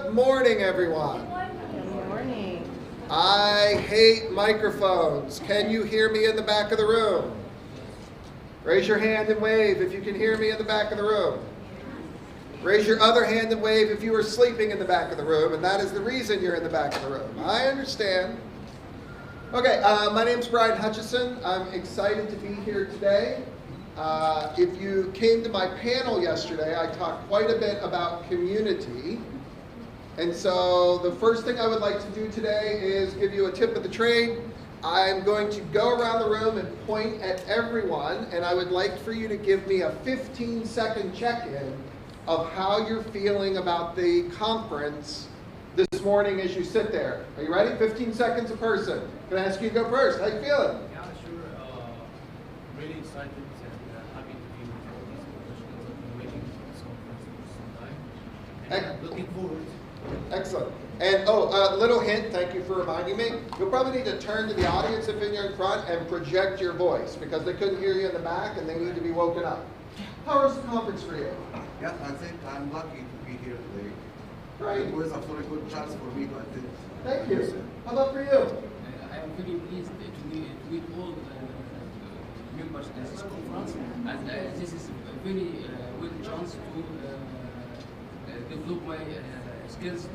Good morning, everyone. Good morning. I hate microphones. Can you hear me in the back of the room? Raise your hand and wave if you can hear me in the back of the room. Raise your other hand and wave if you are sleeping in the back of the room, and that is the reason you're in the back of the room. I understand. Okay, my name's Brian Hutchison. I'm excited to be here today. If you came to my panel yesterday, I talked quite a bit about community. And so the first thing I would like to do today is give you a tip of the trade. I'm going to go around the room and point at everyone, and I would like for you to give me a 15-second check-in of how you're feeling about the conference this morning as you sit there. Are you ready? 15 seconds a person. Can I ask you to go first? How you feeling? Yeah, sure. Really excited and happy to be with all these professionals. I've been waiting for this conference for some time. And I'm looking forward. Excellent. And a little hint, thank you for reminding me. You'll probably need to turn to the audience if you're in front and project your voice because they couldn't hear you in the back and they need to be woken up. How was the conference for you? Yeah, I think I'm lucky to be here today. Great. It was a very good chance for me to attend. Thank you. How about for you? I am very pleased to meet all the members of this conference. And this is a very good chance to develop my skills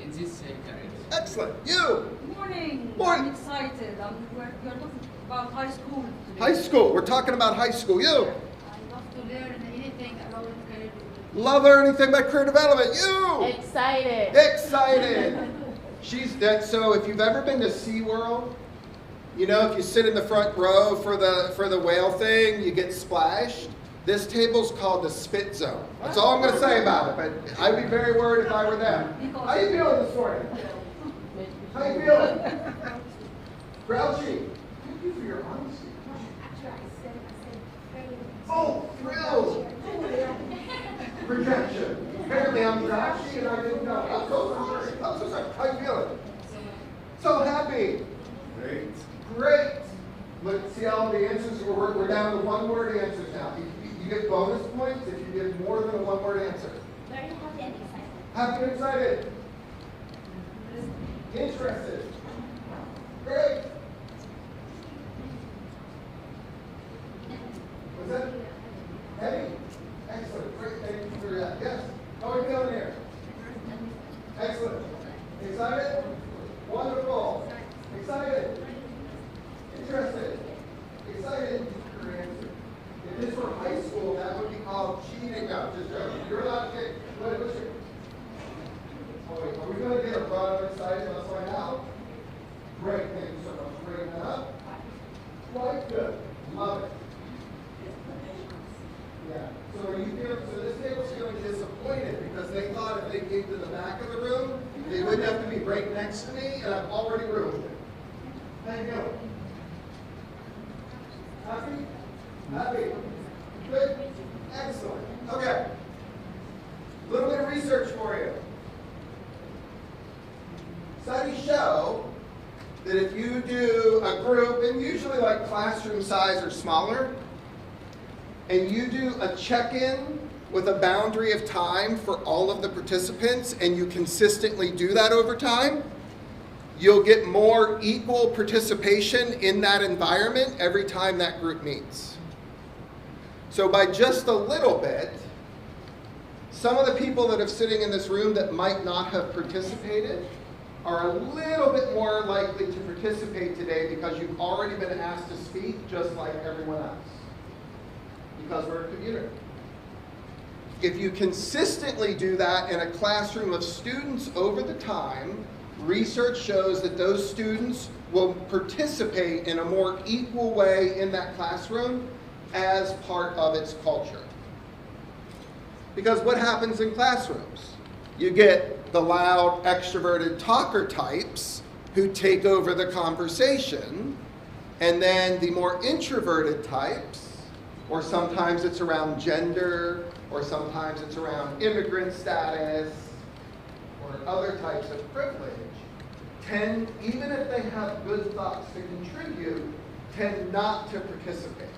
in this career. Excellent. You? Morning. Morning. I'm excited. We're talking about high school today. High school. We're talking about high school. You? I love to learn anything about career. Love anything about career development. You? Excited. Excited. She's that. So if you've ever been to SeaWorld, you know if you sit in the front row for the whale thing, you get splashed. This table's called the spit zone. That's all I'm going to say about it, but I'd be very worried if I were them. How you feeling this morning? How you feeling? Grouchy. Thank you for your honesty. Oh, thrilled. Rejection. Apparently I'm grouchy and I didn't know. I'm so sorry. How you feeling? So happy. Great. Great. Let's see all the answers. We're down to one-word answers now. You get bonus points if you give more than a one-word answer. Very happy and excited. Happy and excited. Interested. Great. What's that? Heavy. Excellent. Great. Thank you for that. Yes. How are we feeling here? Excellent. Excited? Wonderful. Excited. Interested. Excited. Your answer. If this were high school, that would be called cheating. No, just joking. You're allowed to take. What's your? Oh wait, are we going to get a broad excited? Let's find out. Great. Thank you so much for bringing that up. Quite good. Love it. Yeah. So are you feeling? So this table's feeling disappointed because they thought if they came to the back of the room, they wouldn't have to be right next to me, and I've already ruined it. Thank you. Happy? Happy? Good? Excellent. Okay. A little bit of research for you. Studies show that if you do a group, and usually like classroom size or smaller, and you do a check-in with a boundary of time for all of the participants, and you consistently do that over time, you'll get more equal participation in that environment every time that group meets. So by just a little bit, some of the people that are sitting in this room that might not have participated are a little bit more likely to participate today because you've already been asked to speak just like everyone else. Because we're a community. If you consistently do that in a classroom of students over the time, research shows that those students will participate in a more equal way in that classroom as part of its culture. Because what happens in classrooms? You get the loud, extroverted talker types who take over the conversation, and then the more introverted types, or sometimes it's around gender, or sometimes it's around immigrant status, or other types of privilege, tend, even if they have good thoughts to contribute, tend not to participate.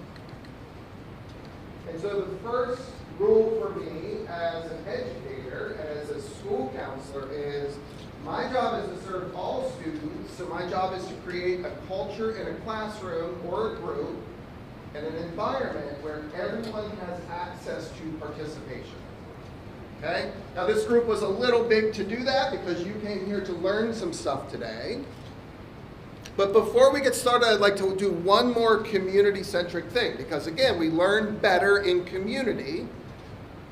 And so the first rule for me as an educator, as a school counselor is my job is to serve all students, so my job is to create a culture in a classroom or a group and an environment where everyone has access to participation. Okay? Now this group was a little big to do that because you came here to learn some stuff today. But before we get started, I'd like to do one more community-centric thing because again, we learn better in community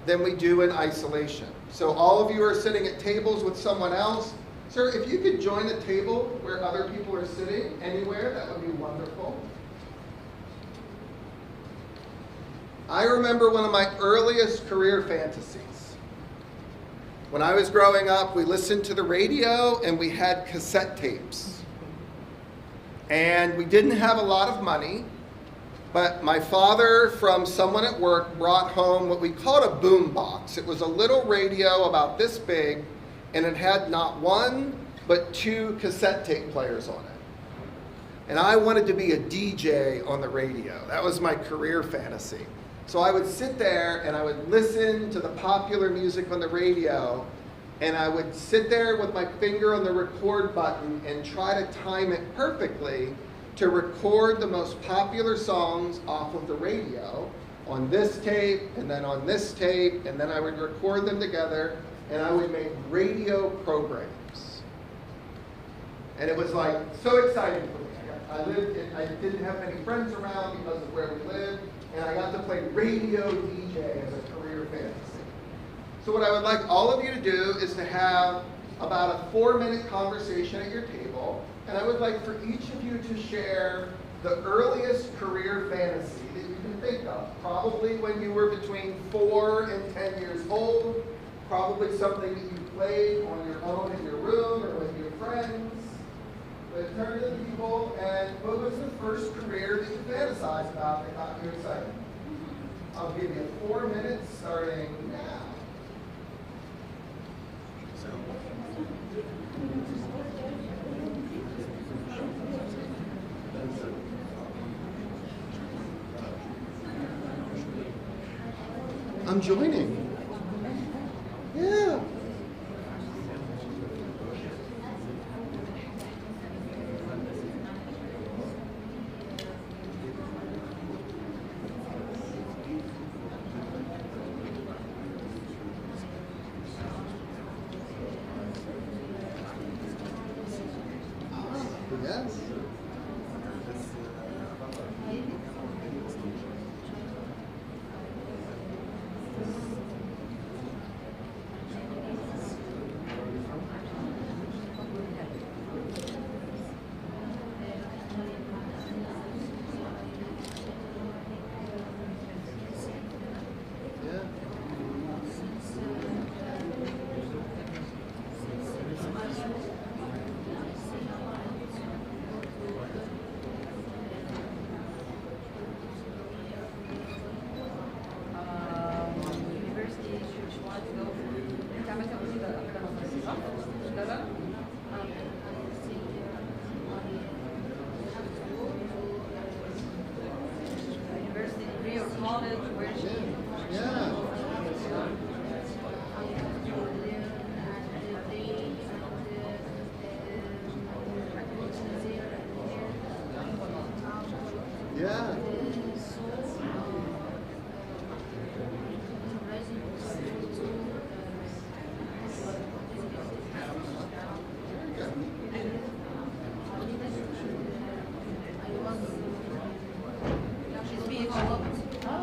than we do in isolation. So all of you are sitting at tables with someone else. Sir, if you could join a table where other people are sitting anywhere, that would be wonderful. I remember one of my earliest career fantasies. When I was growing up, we listened to the radio and we had cassette tapes. And we didn't have a lot of money, but my father, from someone at work, brought home what we called a boom box. It was a little radio about this big, and it had not one, but 2 cassette tape players on it. And I wanted to be a DJ on the radio. That was my career fantasy. So I would sit there and I would listen to the popular music on the radio, and I would sit there with my finger on the record button and try to time it perfectly to record the most popular songs off of the radio on this tape and then on this tape, and then I would record them together and I would make radio programs. And it was like so exciting for me. I didn't have many friends around because of where we lived, and I got to play radio DJ as a career fantasy. So what I would like all of you to do is to have about a 4-minute conversation at your table, and I would like for each of you to share the earliest career fantasy that you can think of. Probably when you were between 4 and 10 years old, probably something that you played on your own in your room or with your friends. But turn to the people, and what was the first career that you fantasized about that got you excited? I'll give you 4 minutes starting now. I'm joining. Yeah. Yes. Yeah.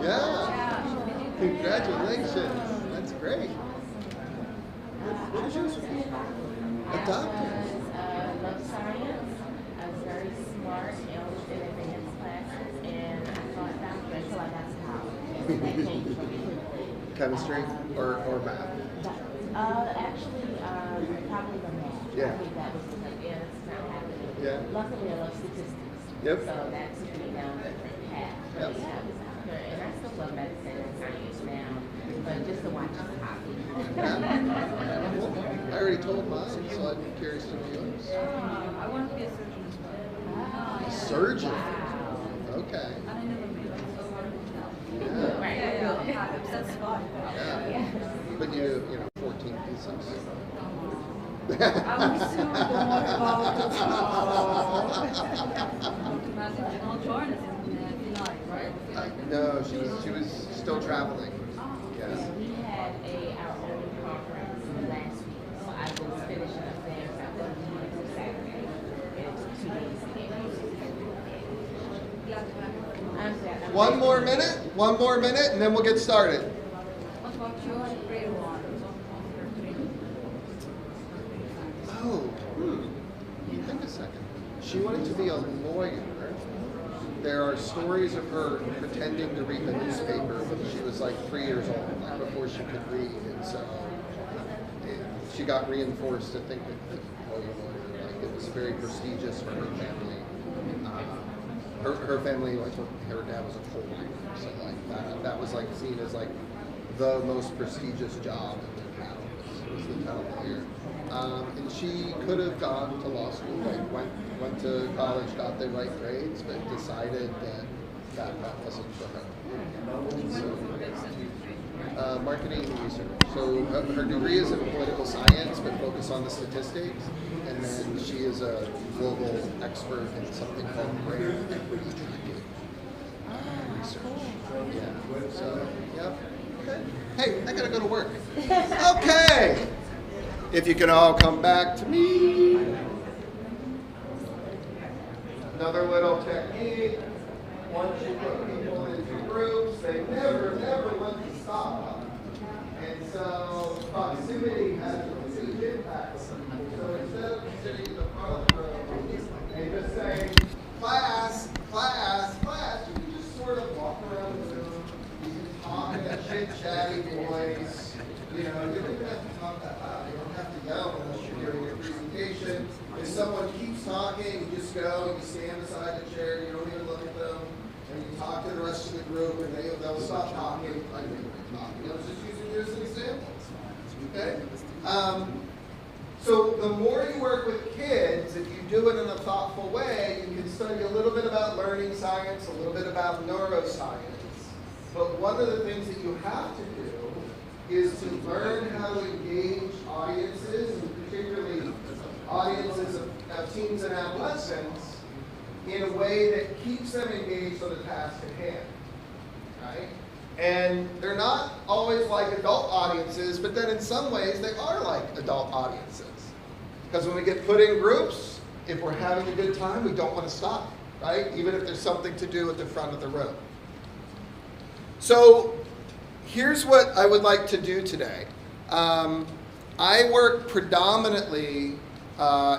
Yeah. Congratulations. That's great. What is yours? A doctor. Love science. I was very smart and always did advanced classes, and I thought doctor until I got to college. That changed for me. Chemistry or math? Actually, probably the math. Yeah. I think that was because, it's not happening. Yeah. Luckily, I love statistics. Yep. So that took me down a different path. Yep. Yeah, I was out there, and I still love medicine and science now, but just to watch the hockey. I already told mine, so I'd be curious to know yours. I want to be a surgeon as well. A surgeon? Wow. Okay. I never been, so I don't know. Right. That's fine. Yeah. But you know, 14 pieces. I will soon, don't worry about it. Imagine you don't join us in July, right? No, she was still traveling. Yeah. We had our own conference last week, so I was finishing up there. I was leaving for Saturday, and it took 2 days to get Glad to have you. I'm glad. I'm One glad. more minute, and then we'll get started. What about your prayer one? Oh, think a second. She wanted to be a lawyer. There are stories of her pretending to read the newspaper when she was like 3 years old, like before she could read, and so she got reinforced to think that oh, you're a lawyer. Like it was very prestigious for her family. Her family, like her dad was a coal miner, so like that was like seen as like the most prestigious job in the town was the town lawyer. And she could have gone to law school, like went to college, got the right grades, but decided that wasn't for her. So, marketing and research. So her degree is in political science, but focused on the statistics. And then she is a global expert in something called brand equity tracking research. Yeah. So, yep. Okay. Hey, I gotta go to work. Okay. If you can all come back to me. Another little technique. Once you put people into groups, they never want to stop. And so proximity has a huge impact. So instead of sitting in the front of the room and just saying, class, class, class, you can just sort of walk around the room. You can talk in a chit-chatty voice. You know, you don't even have to talk that loud. You don't have to yell unless you're doing your presentation. If someone keeps talking, you just go, you stand beside the chair, you don't even look at them, and you talk to the rest of the group, and they'll stop talking. I mean, I was just using you as an example. Okay? So the more you work with kids, if you do it in a thoughtful way, you can study a little bit about learning science, a little bit about neuroscience. But one of the things that you have to do is to learn how to engage audiences, and particularly audiences of teens and adolescents, in a way that keeps them engaged on the task at hand, right? And they're not always like adult audiences, but then in some ways they are like adult audiences. Because when we get put in groups, if we're having a good time, we don't want to stop, right? Even if there's something to do at the front of the room. So here's what I would like to do today. I work predominantly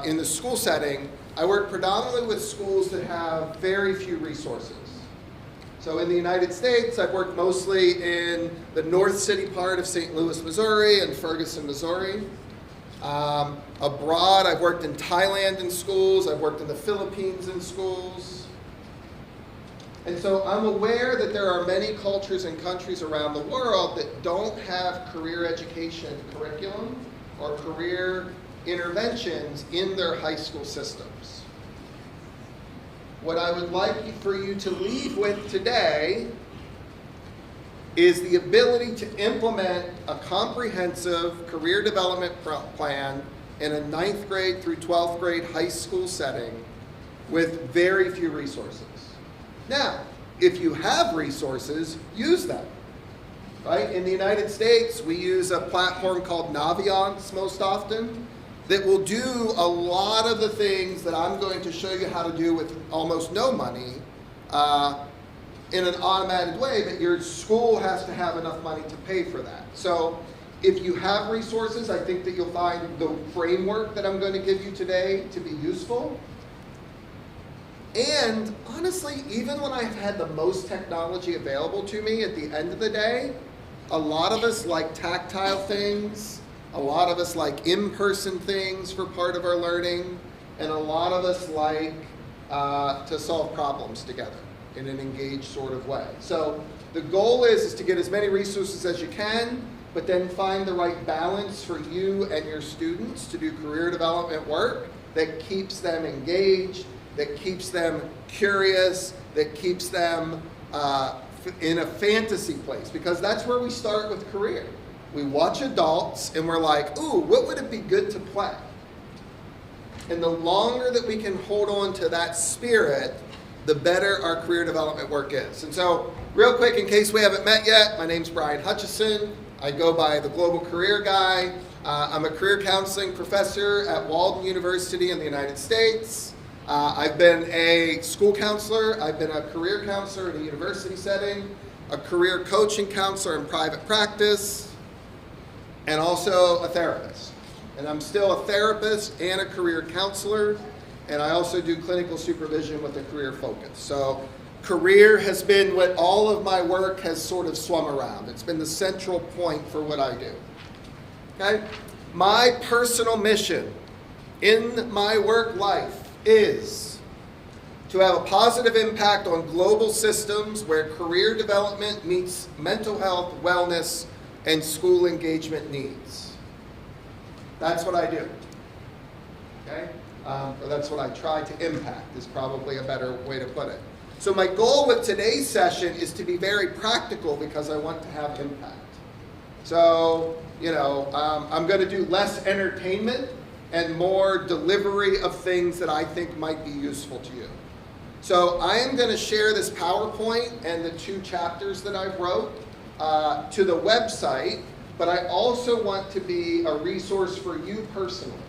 in the school setting. I work predominantly with schools that have very few resources. So in the United States, I've worked mostly in the North City part of St. Louis, Missouri, and Ferguson, Missouri. Abroad, I've worked in Thailand in schools. I've worked in the Philippines in schools. And so I'm aware that there are many cultures and countries around the world that don't have career education curriculum or career interventions in their high school systems. What I would like for you to leave with today is the ability to implement a comprehensive career development plan in a 9th grade through 12th grade high school setting with very few resources. Now, if you have resources, use them, right? In the United States, we use a platform called Naviance most often that will do a lot of the things that I'm going to show you how to do with almost no money in an automated way, but your school has to have enough money to pay for that. So if you have resources, I think that you'll find the framework that I'm going to give you today to be useful. And honestly, even when I've had the most technology available to me, at the end of the day, a lot of us like tactile things, a lot of us like in-person things for part of our learning, and a lot of us like to solve problems together in an engaged sort of way. So the goal is to get as many resources as you can, but then find the right balance for you and your students to do career development work that keeps them engaged, that keeps them curious, that keeps them in a fantasy place, because that's where we start with career. We watch adults and we're like, ooh, what would it be good to play? And the longer that we can hold on to that spirit, the better our career development work is. And so, real quick, in case we haven't met yet, my name's Brian Hutchison. I go by the Global Career Guy. I'm a career counseling professor at Walden University in the United States. I've been a school counselor. I've been a career counselor in a university setting, a career coaching counselor in private practice, and also a therapist. And I'm still a therapist and a career counselor, and I also do clinical supervision with a career focus. So career has been what all of my work has sort of swum around. It's been the central point for what I do. Okay? My personal mission in my work life is to have a positive impact on global systems where career development meets mental health, wellness, and school engagement needs. That's what I do. Okay? Or that's what I try to impact, is probably a better way to put it. So my goal with today's session is to be very practical because I want to have impact. So, I'm going to do less entertainment and more delivery of things that I think might be useful to you. So I am going to share this PowerPoint and the 2 chapters that I wrote to the website, but I also want to be a resource for you personally.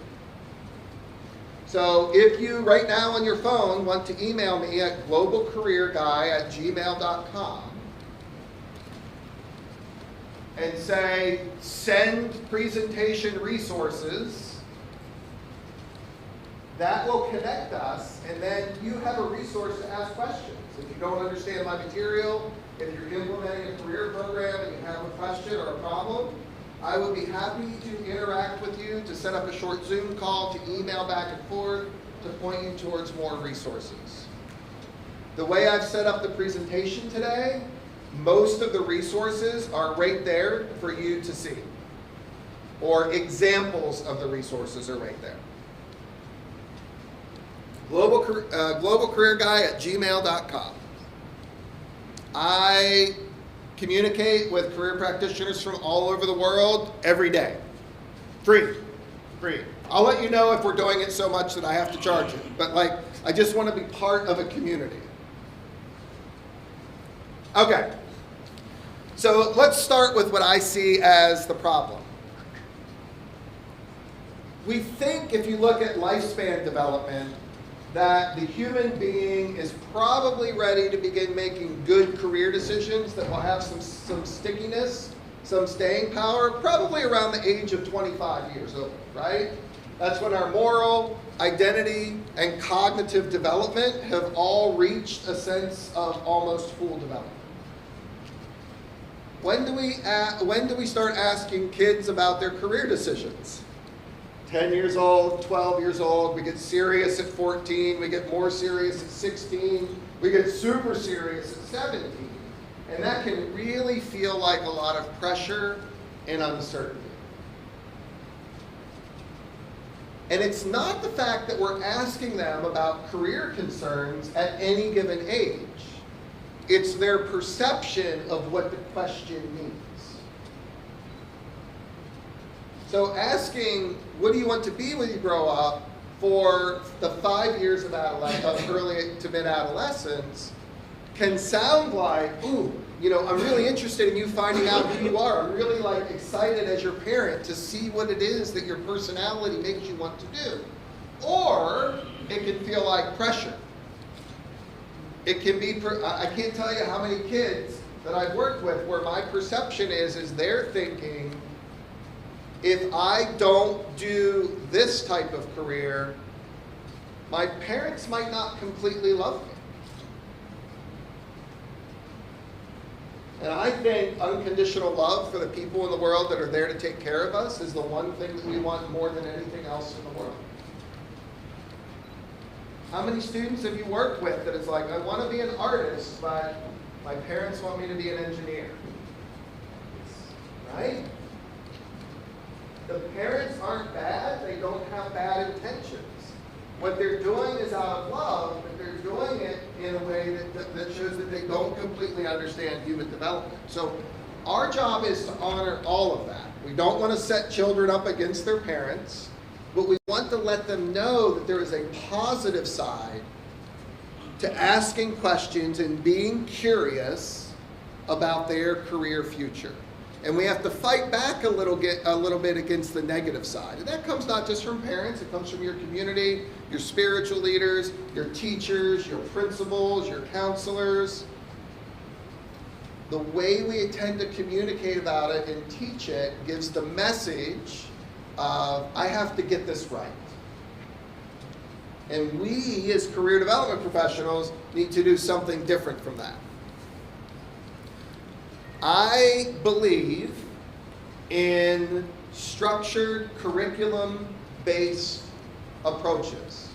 So if you, right now on your phone, want to email me at globalcareerguy@gmail.com and say, send presentation resources, that will connect us, and then you have a resource to ask questions. If you don't understand my material, if you're implementing a career program and you have a question or a problem, I would be happy to interact with you, to set up a short Zoom call, to email back and forth, to point you towards more resources. The way I've set up the presentation today, most of the resources are right there for you to see. Or examples of the resources are right there. globalcareerguy@gmail.com. I communicate with career practitioners from all over the world every day. Free. I'll let you know if we're doing it so much that I have to charge it. But I just want to be part of a community. Okay. So let's start with what I see as the problem. We think, if you look at lifespan development, that the human being is probably ready to begin making good career decisions that will have some stickiness, some staying power, probably around the age of 25 years old, right? That's when our moral, identity, and cognitive development have all reached a sense of almost full development. When do we start asking kids about their career decisions? 10 years old, 12 years old, we get serious at 14, we get more serious at 16, we get super serious at 17. And that can really feel like a lot of pressure and uncertainty. And it's not the fact that we're asking them about career concerns at any given age. It's their perception of what the question means. So asking, what do you want to be when you grow up, for the 5 years of early to mid-adolescence can sound like, ooh, I'm really interested in you finding out who you are. I'm really excited as your parent to see what it is that your personality makes you want to do. Or it can feel like pressure. It can be, I can't tell you how many kids that I've worked with where my perception is they're thinking, if I don't do this type of career, my parents might not completely love me. And I think unconditional love for the people in the world that are there to take care of us is the one thing that we want more than anything else in the world. How many students have you worked with that is like, I want to be an artist, but my parents want me to be an engineer? Right? The parents aren't bad, they don't have bad intentions. What they're doing is out of love, but they're doing it in a way that shows that they don't completely understand human development. So our job is to honor all of that. We don't want to set children up against their parents, but we want to let them know that there is a positive side to asking questions and being curious about their career future. And we have to fight back a little bit against the negative side. And that comes not just from parents, it comes from your community, your spiritual leaders, your teachers, your principals, your counselors. The way we tend to communicate about it and teach it gives the message of, I have to get this right. And we, as career development professionals, need to do something different from that. I believe in structured, curriculum-based approaches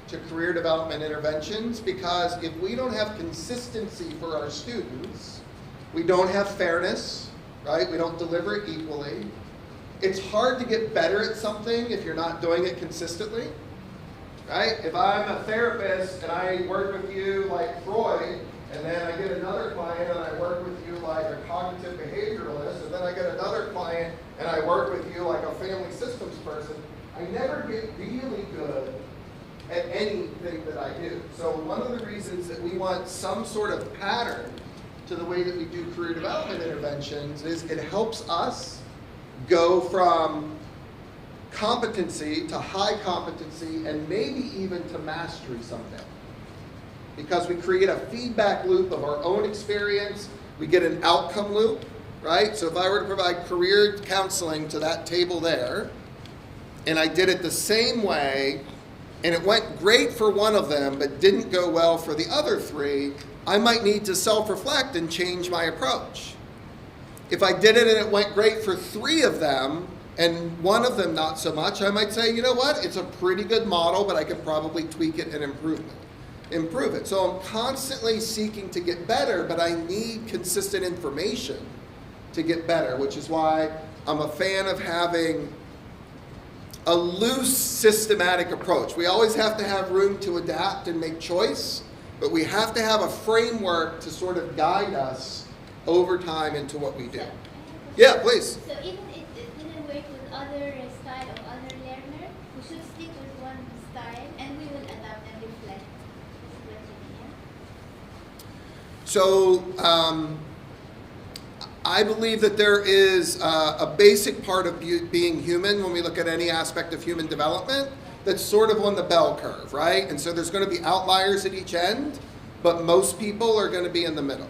to career development interventions, because if we don't have consistency for our students, we don't have fairness, right? We don't deliver it equally. It's hard to get better at something if you're not doing it consistently, right? If I'm a therapist and I work with you like Freud, and then I get another client and I work with you like a cognitive behavioralist, and then I get another client and I work with you like a family systems person, I never get really good at anything that I do. So one of the reasons that we want some sort of pattern to the way that we do career development interventions is it helps us go from competency to high competency and maybe even to mastery someday. Because we create a feedback loop of our own experience, we get an outcome loop, right? So if I were to provide career counseling to that table there, and I did it the same way, and it went great for one of them, but didn't go well for the other three, I might need to self-reflect and change my approach. If I did it and it went great for three of them, and one of them not so much, I might say, you know what, it's a pretty good model, but I could probably tweak it and improve it. So I'm constantly seeking to get better, but I need consistent information to get better, which is why I'm a fan of having a loose, systematic approach. We always have to have room to adapt and make choice, but we have to have a framework to sort of guide us over time into what we do. Yeah, please. So even if it didn't work with other style of other learner, we should stick with one style and we will adapt and reflect. So I believe that there is a basic part of being human when we look at any aspect of human development that's sort of on the bell curve, right? And so there's going to be outliers at each end, but most people are going to be in the middle.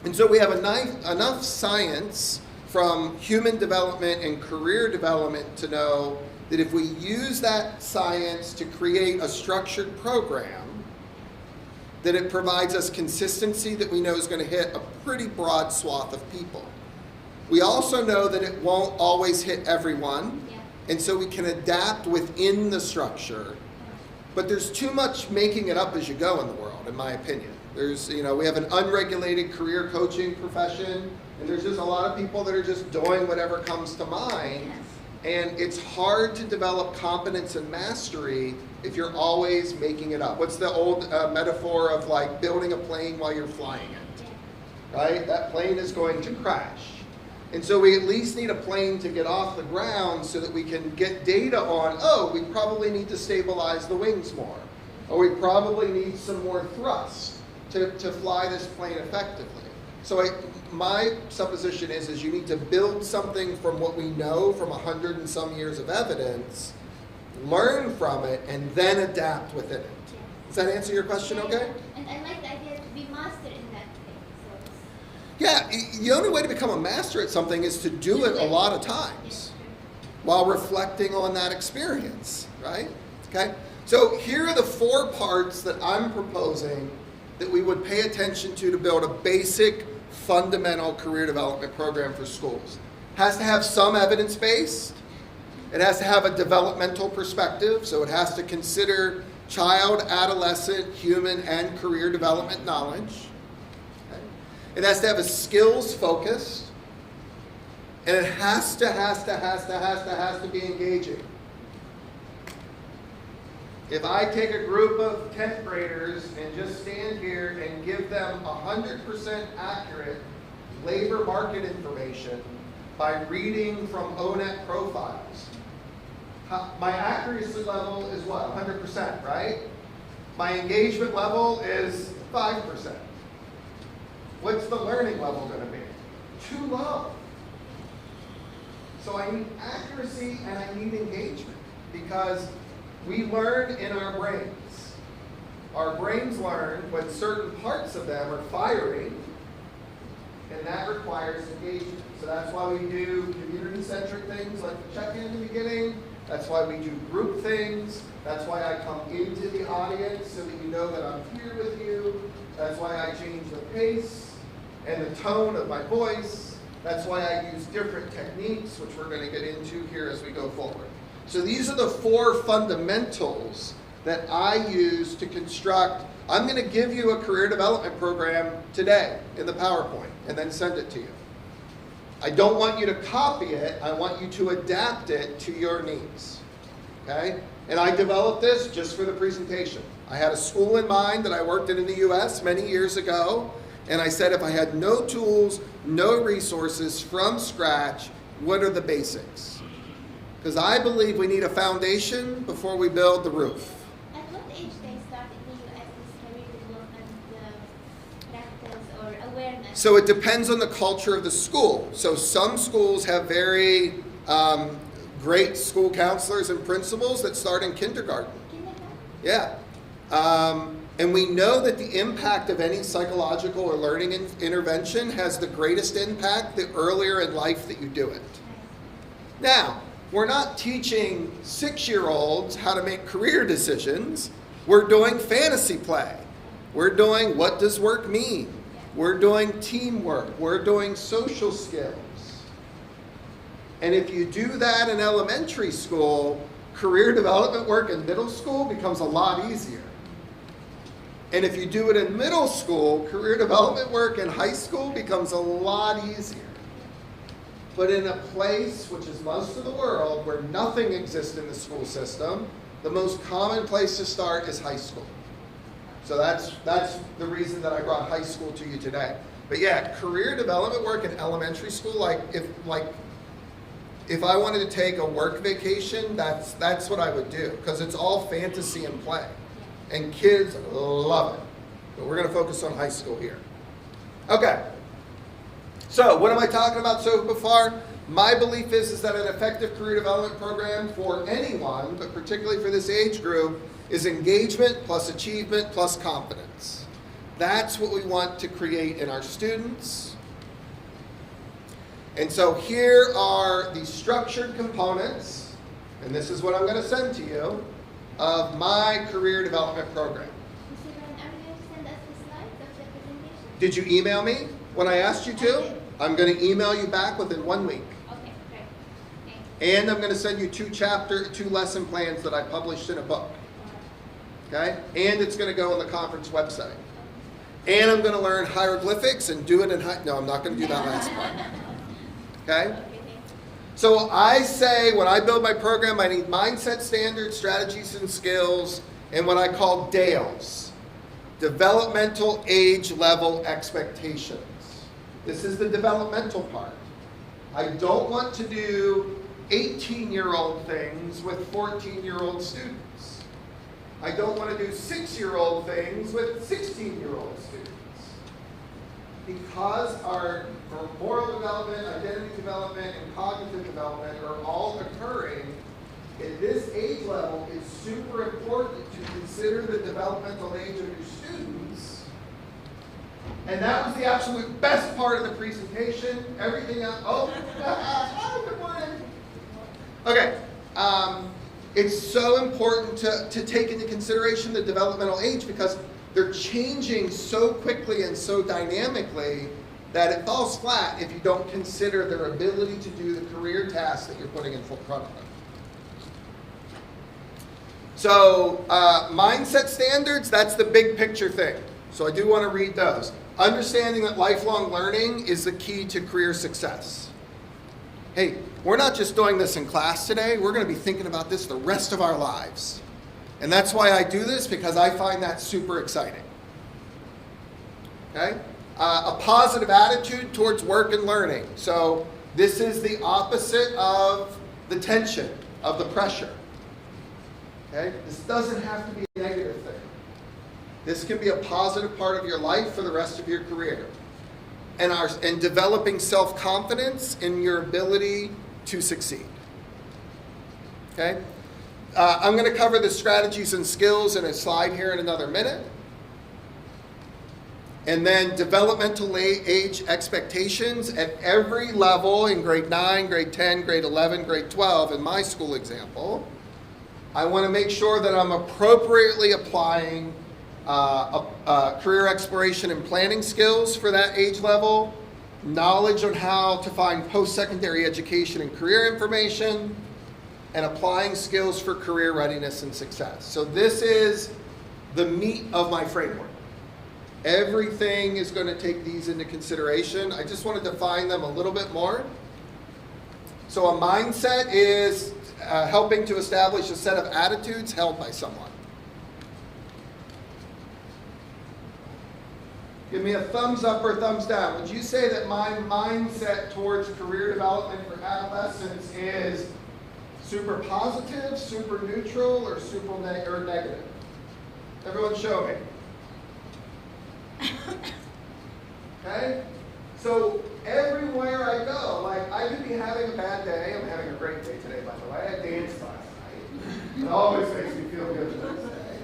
And so we have enough science from human development and career development to know that if we use that science to create a structured program, that it provides us consistency that we know is going to hit a pretty broad swath of people. We also know that it won't always hit everyone, and so we can adapt within the structure. But there's too much making it up as you go in the world, in my opinion. We have an unregulated career coaching profession, and there's just a lot of people that are just doing whatever comes to mind. And it's hard to develop competence and mastery if you're always making it up. What's the old metaphor of like building a plane while you're flying it, right? That plane is going to crash. And so we at least need a plane to get off the ground so that we can get data on, oh, we probably need to stabilize the wings more. Or we probably need some more thrust to fly this plane effectively. So my supposition is you need to build something from what we know from 100 and some years of evidence, learn from it, and then adapt within it. Does that answer your question okay? And I like the idea to be master in that thing. So. Yeah, the only way to become a master at something is to do it a lot of times while reflecting on that experience, right? Okay? So here are the 4 parts that I'm proposing that we would pay attention to build a basic fundamental career development program for schools. Has to have some evidence-based. It has to have a developmental perspective, so it has to consider child, adolescent, human, and career development knowledge. Okay? It has to have a skills focus, and it has to be engaging. if I take a group of 10th graders and just stand here and give them 100% accurate labor market information by reading from ONET profiles, my accuracy level is what? 100%, right? My engagement level is 5%. What's the learning level going to be? Too low. So I need accuracy and I need engagement because we learn in our brains. Our brains learn when certain parts of them are firing, and that requires engagement. So that's why we do community-centric things like the check-in in the beginning. That's why we do group things. That's why I come into the audience so that you know that I'm here with you. That's why I change the pace and the tone of my voice. That's why I use different techniques, which we're going to get into here as we go forward. So these are the 4 fundamentals that I use to construct. I'm going to give you a career development program today in the PowerPoint and then send it to you. I don't want you to copy it. I want you to adapt it to your needs. Okay? And I developed this just for the presentation. I had a school in mind that I worked in the US many years ago, and I said if I had no tools, no resources from scratch, what are the basics? Because I believe we need a foundation before we build the roof. At what age they start in the US this career development practice or awareness? So it depends on the culture of the school. So some schools have very great school counselors and principals that start in kindergarten. Yeah. And we know that the impact of any psychological or learning intervention has the greatest impact the earlier in life that you do it. Now, we're not teaching 6-year-olds how to make career decisions. We're doing fantasy play. We're doing what does work mean. We're doing teamwork. We're doing social skills. And if you do that in elementary school, career development work in middle school becomes a lot easier. And if you do it in middle school, career development work in high school becomes a lot easier. But in a place, which is most of the world, where nothing exists in the school system, the most common place to start is high school. So that's the reason that I brought high school to you today. But yeah, career development work in elementary school, if I wanted to take a work vacation, that's what I would do, because it's all fantasy and play. And kids love it. But we're going to focus on high school here. Okay. So what am I talking about so far? My belief is that an effective career development program for anyone, but particularly for this age group, is engagement plus achievement plus confidence. That's what we want to create in our students. And so here are the structured components, and this is what I'm going to send to you, of my career development program. Mr. Ron, are you going to send us the slides of the presentation? Did you email me when I asked you to? I did. I'm going to email you back within 1 week. Okay, great. And I'm going to send you 2 lesson plans that I published in a book. Okay? And it's going to go on the conference website. And I'm going to learn hieroglyphics and do it in no, I'm not going to do that last part. Okay? So I say when I build my program, I need mindset standards, strategies, and skills, and what I call DAILs, developmental age level expectations. This is the developmental part. I don't want to do 18-year-old things with 14-year-old students. I don't want to do 6-year-old things with 16-year-old students. Because our moral development, identity development, and cognitive development are all occurring at this age level, it's super important to consider the developmental age of your students. And that was the absolute best part of the presentation. Everything else, good morning. Okay, it's so important to take into consideration the developmental age because they're changing so quickly and so dynamically that it falls flat if you don't consider their ability to do the career tasks that you're putting in front of them. So mindset standards, that's the big picture thing. So I do want to read those. Understanding that lifelong learning is the key to career success. Hey, we're not just doing this in class today. We're going to be thinking about this the rest of our lives. And that's why I do this, because I find that super exciting. Okay? A positive attitude towards work and learning. So this is the opposite of the tension, of the pressure. Okay? This doesn't have to be a negative thing. This can be a positive part of your life for the rest of your career. And developing self-confidence in your ability to succeed. Okay? I'm going to cover the strategies and skills in a slide here in another minute. And then developmental age expectations at every level in grade 9, grade 10, grade 11, grade 12, in my school example. I want to make sure that I'm appropriately applying career exploration and planning skills for that age level, knowledge on how to find post-secondary education and career information, and applying skills for career readiness and success. So this is the meat of my framework. Everything is going to take these into consideration. I just want to define them a little bit more. So a mindset is helping to establish a set of attitudes held by someone. Give me a thumbs up or thumbs down. Would you say that my mindset towards career development for adolescents is super positive, super neutral, or super negative? Everyone show me. Okay? So everywhere I go, like I could be having a bad day. I'm having a great day today, by the way. I danced last night. It always makes me feel good the next day.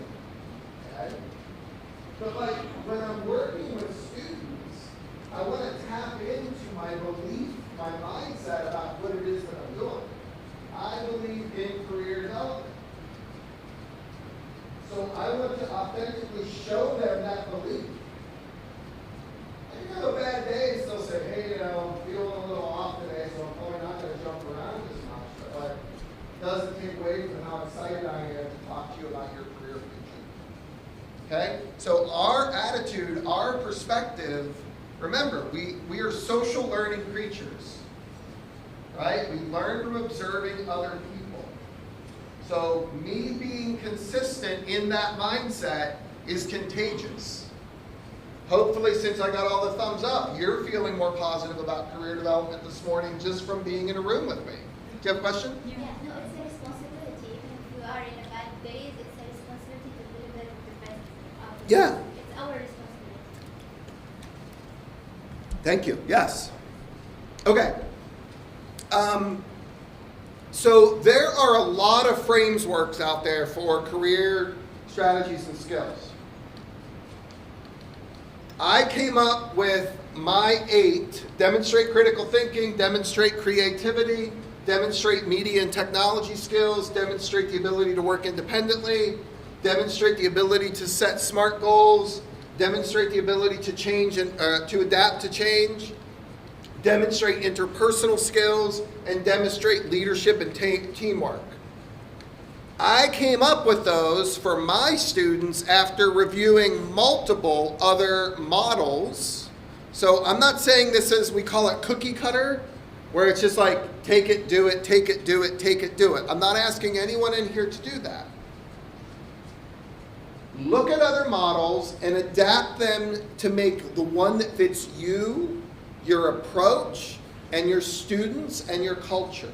Okay? But like when I'm working with students, I want to tap into my belief, my mindset about what it is that I'm doing. I believe in career development. So I want to authentically show them that belief. I can have a bad day and still say, hey, I'm feeling a little off today, so I'm probably not going to jump around as much. But it doesn't take away from how excited I am to talk to you about your career future. Okay? So our attitude, our perspective, remember, we are social learning creatures. Right? We learn from observing other people. So me being consistent in that mindset is contagious. Hopefully, since I got all the thumbs up, you're feeling more positive about career development this morning just from being in a room with me. Do you have a question? Yeah, no, it's a responsibility. Even if you are in a bad day, it's a responsibility to deliver the best. Yeah. It's our responsibility. Thank you. Yes. Okay. So there are a lot of frameworks out there for career strategies and skills. I came up with my 8: demonstrate critical thinking, demonstrate creativity, demonstrate media and technology skills, demonstrate the ability to work independently, demonstrate the ability to set SMART goals, demonstrate the ability to change and to adapt to change, demonstrate interpersonal skills, and demonstrate leadership and teamwork. I came up with those for my students after reviewing multiple other models. So I'm not saying this is, we call it cookie cutter, where it's just like, take it, do it, take it, do it, take it, do it. I'm not asking anyone in here to do that. Look at other models and adapt them to make the one that fits you, your approach, and your students, and your culture.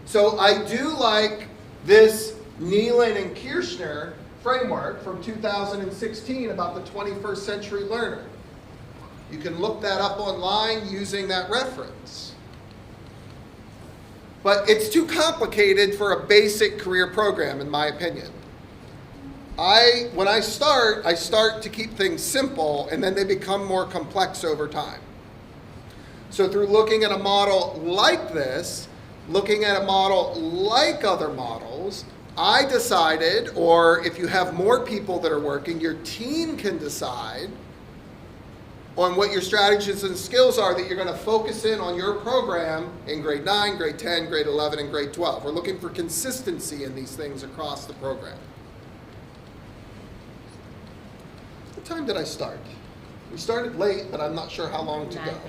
So I do like this Nealon and Kirchner framework from 2016 about the 21st century learner. You can look that up online using that reference. But it's too complicated for a basic career program, in my opinion. When I start to keep things simple, and then they become more complex over time. So through looking at a model like this, looking at a model like other models, I decided, or if you have more people that are working, your team can decide on what your strategies and skills are that you're going to focus in on your program in grade 9, grade 10, grade 11, and grade 12. We're looking for consistency in these things across the program. What time did I start? We started late, but I'm not sure how long to go. 9:38.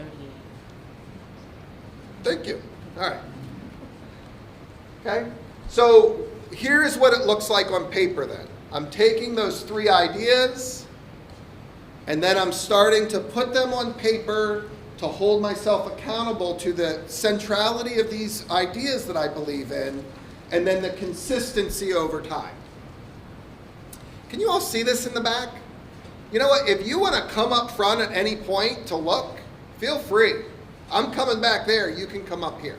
Thank you. All right. Okay. So here's what it looks like on paper then. I'm taking those 3 ideas, and then I'm starting to put them on paper to hold myself accountable to the centrality of these ideas that I believe in, and then the consistency over time. Can you all see this in the back? You know what? If you want to come up front at any point to look, feel free. I'm coming back there. You can come up here.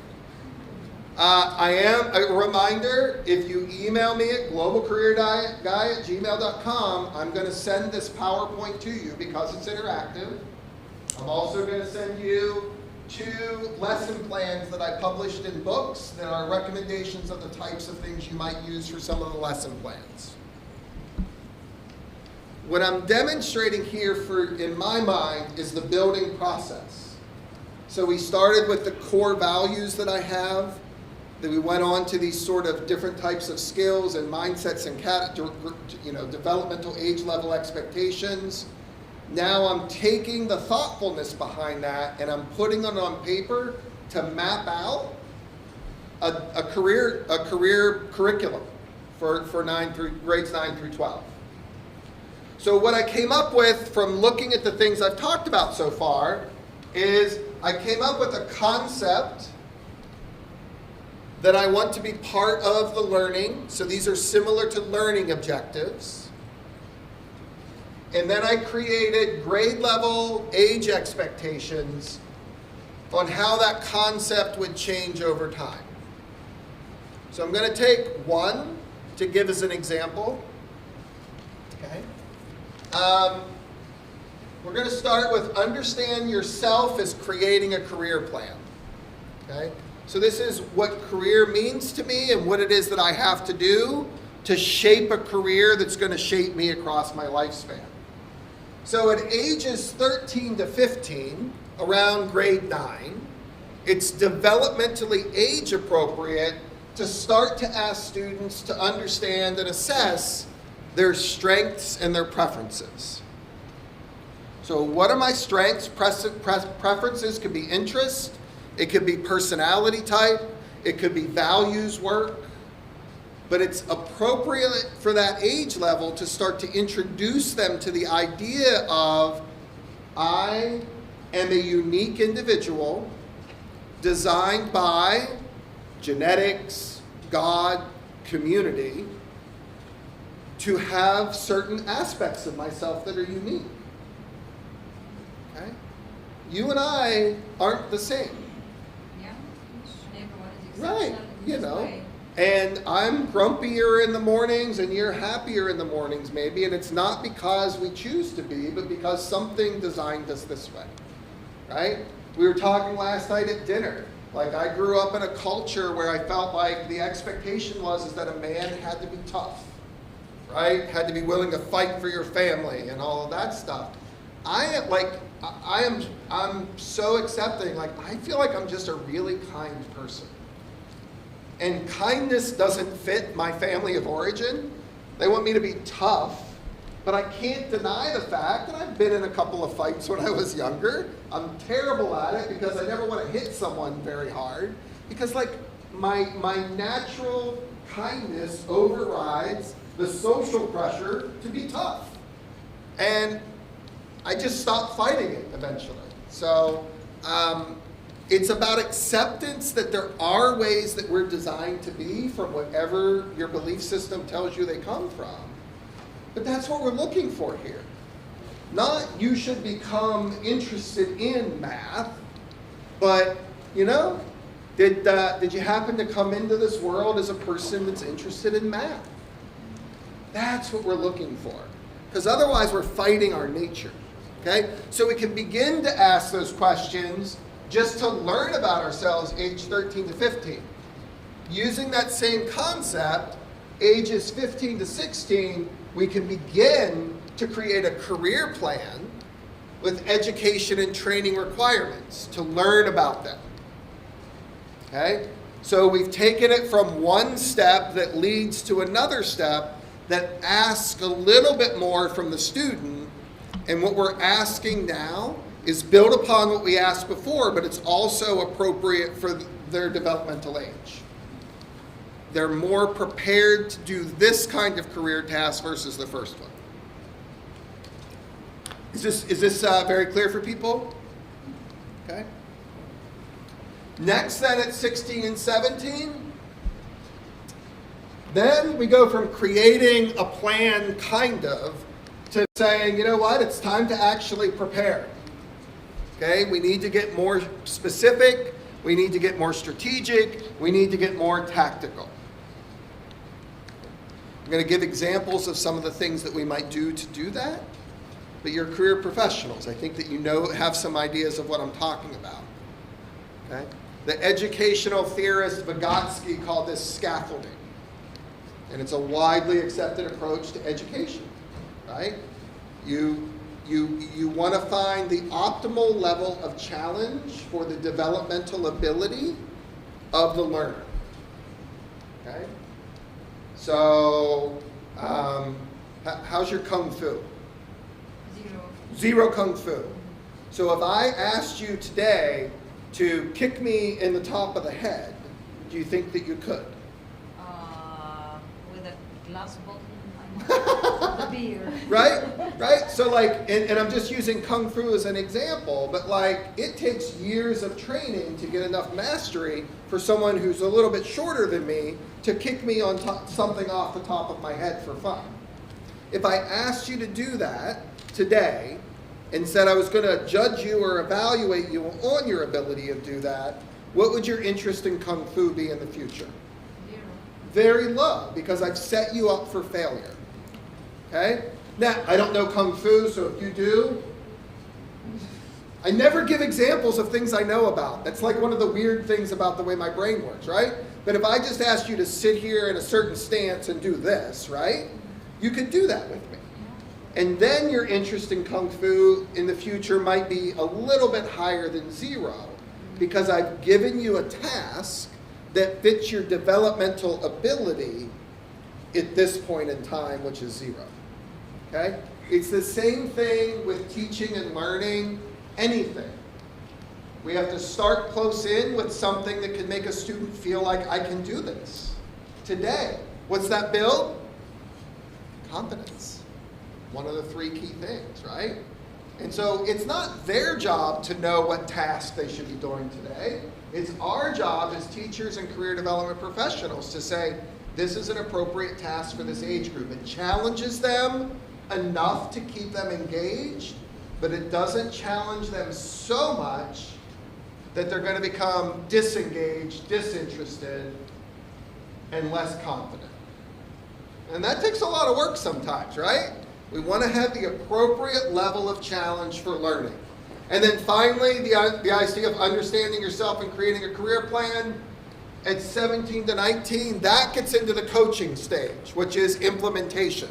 I am a reminder, if you email me at globalcareerguy@gmail.com, I'm going to send this PowerPoint to you because it's interactive. I'm also going to send you 2 lesson plans that I published in books that are recommendations of the types of things you might use for some of the lesson plans. What I'm demonstrating here in my mind is the building process. So we started with the core values that I have. Then we went on to these sort of different types of skills and mindsets and developmental age level expectations. Now I'm taking the thoughtfulness behind that and I'm putting it on paper to map out a career curriculum for grades 9 through 12. So what I came up with from looking at the things I've talked about so far is I came up with a concept that I want to be part of the learning. So these are similar to learning objectives. And then I created grade level age expectations on how that concept would change over time. So I'm going to take one to give as an example. Okay. We're going to start with understand yourself as creating a career plan. Okay. So this is what career means to me and what it is that I have to do to shape a career that's going to shape me across my lifespan. So at ages 13 to 15, around grade 9, it's developmentally age appropriate to start to ask students to understand and assess their strengths and their preferences. So what are my strengths? Preferences could be interest. It could be personality type, it could be values work, but it's appropriate for that age level to start to introduce them to the idea of I am a unique individual designed by genetics, God, community, to have certain aspects of myself that are unique. Okay? You and I aren't the same. Right, you know, and I'm grumpier in the mornings and you're happier in the mornings maybe, and it's not because we choose to be, but because something designed us this way, right? We were talking last night at dinner, like I grew up in a culture where I felt like the expectation was that a man had to be tough, right? Had to be willing to fight for your family and all of that stuff. I'm so accepting, like I feel like I'm just a really kind person. And kindness doesn't fit my family of origin. They want me to be tough, but I can't deny the fact that I've been in a couple of fights when I was younger. I'm terrible at it because I never want to hit someone very hard, because like my natural kindness overrides the social pressure to be tough. And I just stopped fighting it eventually. So, it's about acceptance that there are ways that we're designed to be from whatever your belief system tells you they come from. But that's what we're looking for here. Not you should become interested in math, but, you know, did you happen to come into this world as a person that's interested in math? That's what we're looking for. Because otherwise we're fighting our nature. Okay? So we can begin to ask those questions just to learn about ourselves age 13 to 15. Using that same concept, ages 15 to 16, we can begin to create a career plan with education and training requirements to learn about them. Okay? So we've taken it from one step that leads to another step that asks a little bit more from the student, and what we're asking now is built upon what we asked before, but it's also appropriate for their developmental age. they're more prepared to do this kind of career task versus the first one. Is this very clear for people? Okay. Next then at 16 and 17, then we go from creating a plan kind of to saying, you know what, it's time to actually prepare. Okay, we need to get more specific, we need to get more strategic, we need to get more tactical. I'm going to give examples of some of the things that we might do to do that, but you're career professionals. I think that you have some ideas of what I'm talking about. Okay? The educational theorist Vygotsky called this scaffolding, and it's a widely accepted approach to education. Right? You want to find the optimal level of challenge for the developmental ability of the learner. Okay? So, how's your kung fu? 0. 0 kung fu. So if I asked you today to kick me in the top of the head, do you think that you could? With a glass bottle in the beer. Right? So like, and I'm just using Kung Fu as an example, but like, it takes years of training to get enough mastery for someone who's a little bit shorter than me to kick me on something off the top of my head for fun. If I asked you to do that today and said I was going to judge you or evaluate you on your ability to do that, what would your interest in Kung Fu be in the future? 0. Very low, because I've set you up for failure. Okay? Now, I don't know Kung Fu, so if you do, I never give examples of things I know about. That's like one of the weird things about the way my brain works, right? But if I just asked you to sit here in a certain stance and do this, right? You could do that with me. And then your interest in Kung Fu in the future might be a little bit higher than 0, because I've given you a task that fits your developmental ability at this point in time, which is 0. Okay? It's the same thing with teaching and learning anything. We have to start close in with something that can make a student feel like I can do this today. What's that build? Confidence. One of the 3 key things, right? And so it's not their job to know what task they should be doing today. It's our job as teachers and career development professionals to say, this is an appropriate task for this age group. It challenges them enough to keep them engaged, but it doesn't challenge them so much that they're going to become disengaged, disinterested, and less confident. And that takes a lot of work sometimes, right? We want to have the appropriate level of challenge for learning. And then finally, the idea of understanding yourself and creating a career plan. At 17 to 19, that gets into the coaching stage, which is implementation.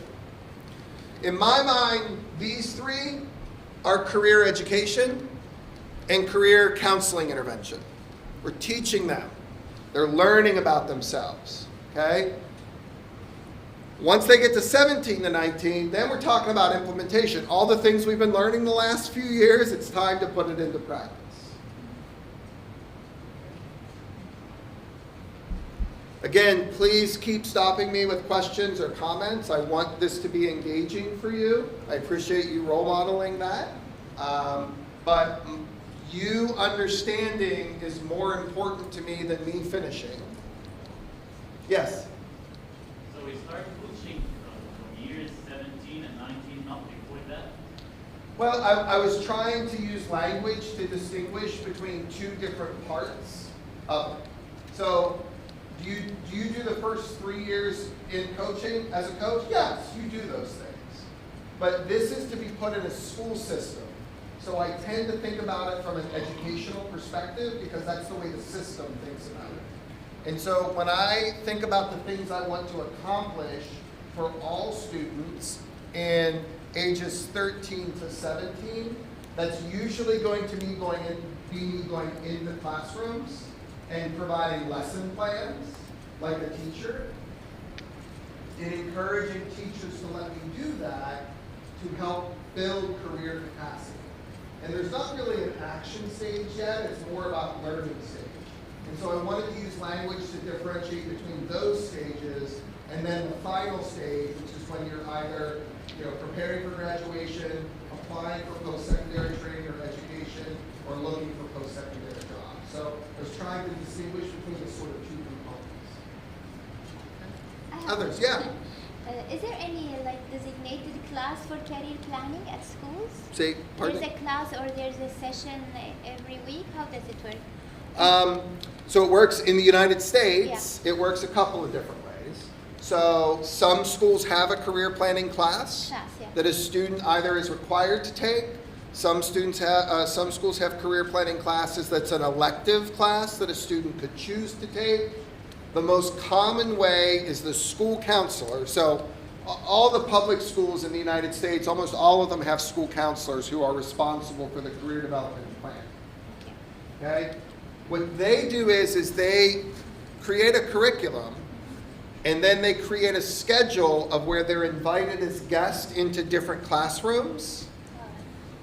In my mind, these 3 are career education and career counseling intervention. We're teaching them. They're learning about themselves, okay? Once they get to 17 to 19, then we're talking about implementation. All the things we've been learning the last few years, it's time to put it into practice. Again, please keep stopping me with questions or comments. I want this to be engaging for you. I appreciate you role modeling that. But you understanding is more important to me than me finishing. Yes? So we start coaching from years 17 and 19, not before that? Well, I was trying to use language to distinguish between 2 different parts of it. So, do you do the first 3 years in coaching as a coach? Yes, you do those things. But this is to be put in a school system. So I tend to think about it from an educational perspective because that's the way the system thinks about it. And so when I think about the things I want to accomplish for all students in ages 13 to 17, that's usually going to be going into classrooms and providing lesson plans, like a teacher, and encouraging teachers to let me do that to help build career capacity. And there's not really an action stage yet, it's more about learning stage. And so I wanted to use language to differentiate between those stages and then the final stage, which is when you're either preparing for graduation, applying for post-secondary training or education, or looking for post-secondary jobs. So I was trying to distinguish between the sort of two components. I have Others, a yeah. question. Is there any designated class for career planning at schools? Say, pardon? There's a class or there's a session every week? How does it work? So it works in the United States. It works a couple of different ways. So some schools have a career planning class Yeah. that a student either is required to take. Some schools have career planning classes that's an elective class that a student could choose to take. The most common way is the school counselor. So all the public schools in the United States, almost all of them have school counselors who are responsible for the career development plan. Okay? What they do is they create a curriculum, and then they create a schedule of where they're invited as guests into different classrooms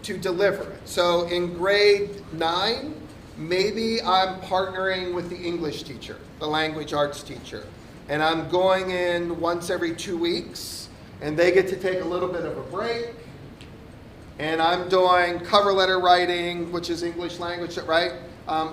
to deliver it. So in grade 9, maybe I'm partnering with the English teacher, the language arts teacher, and I'm going in once every 2 weeks, and they get to take a little bit of a break, and I'm doing cover letter writing, which is English language, right?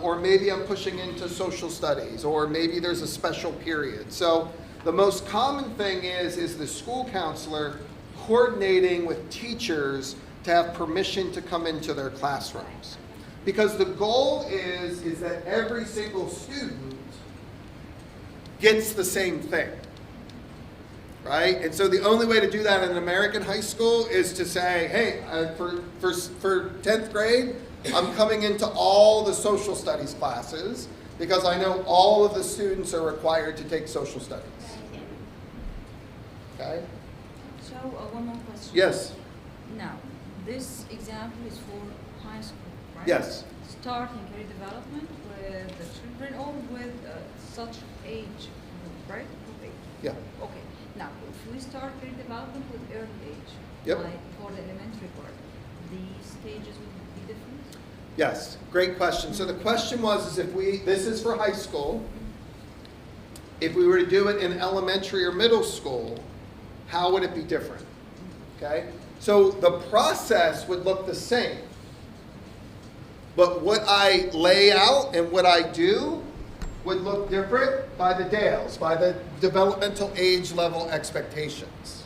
Or maybe I'm pushing into social studies, or maybe there's a special period. So the most common thing is the school counselor coordinating with teachers to have permission to come into their classrooms. Because the goal is that every single student gets the same thing, right? And so the only way to do that in an American high school is to say, hey, for 10th grade, I'm coming into all the social studies classes because I know all of the students are required to take social studies. Okay? So, one more question. Yes. Now, this example is for high school, right? Yes. Starting career development with the children or with such age group, right? Group age. Yeah. Okay. Now, if we start career development with early age, Yep. like for the elementary part, the stages would be different? Yes. Great question. So the question was this is for high school. If we were to do it in elementary or middle school, how would it be different? Okay? So the process would look the same. But what I lay out and what I do would look different by the DALEs, by the developmental age level expectations.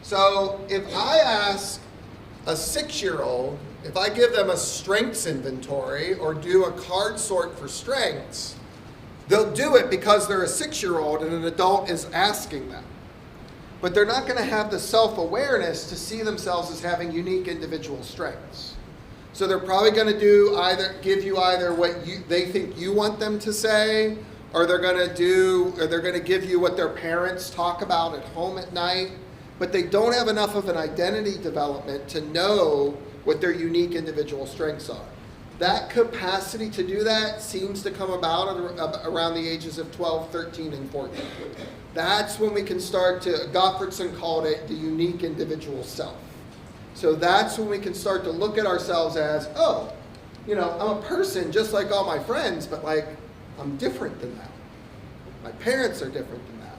So if I ask a 6-year-old, if I give them a strengths inventory or do a card sort for strengths, they'll do it because they're a 6-year-old and an adult is asking them. But they're not going to have the self-awareness to see themselves as having unique individual strengths. So they're probably going to give you either what they think you want them to say, or they're going to give you what their parents talk about at home at night. But they don't have enough of an identity development to know what their unique individual strengths are. That capacity to do that seems to come about around the ages of 12, 13, and 14. That's when we can start to, Gottfredson called it the unique individual self. So that's when we can start to look at ourselves as, oh, I'm a person just like all my friends, but I'm different than that. My parents are different than that,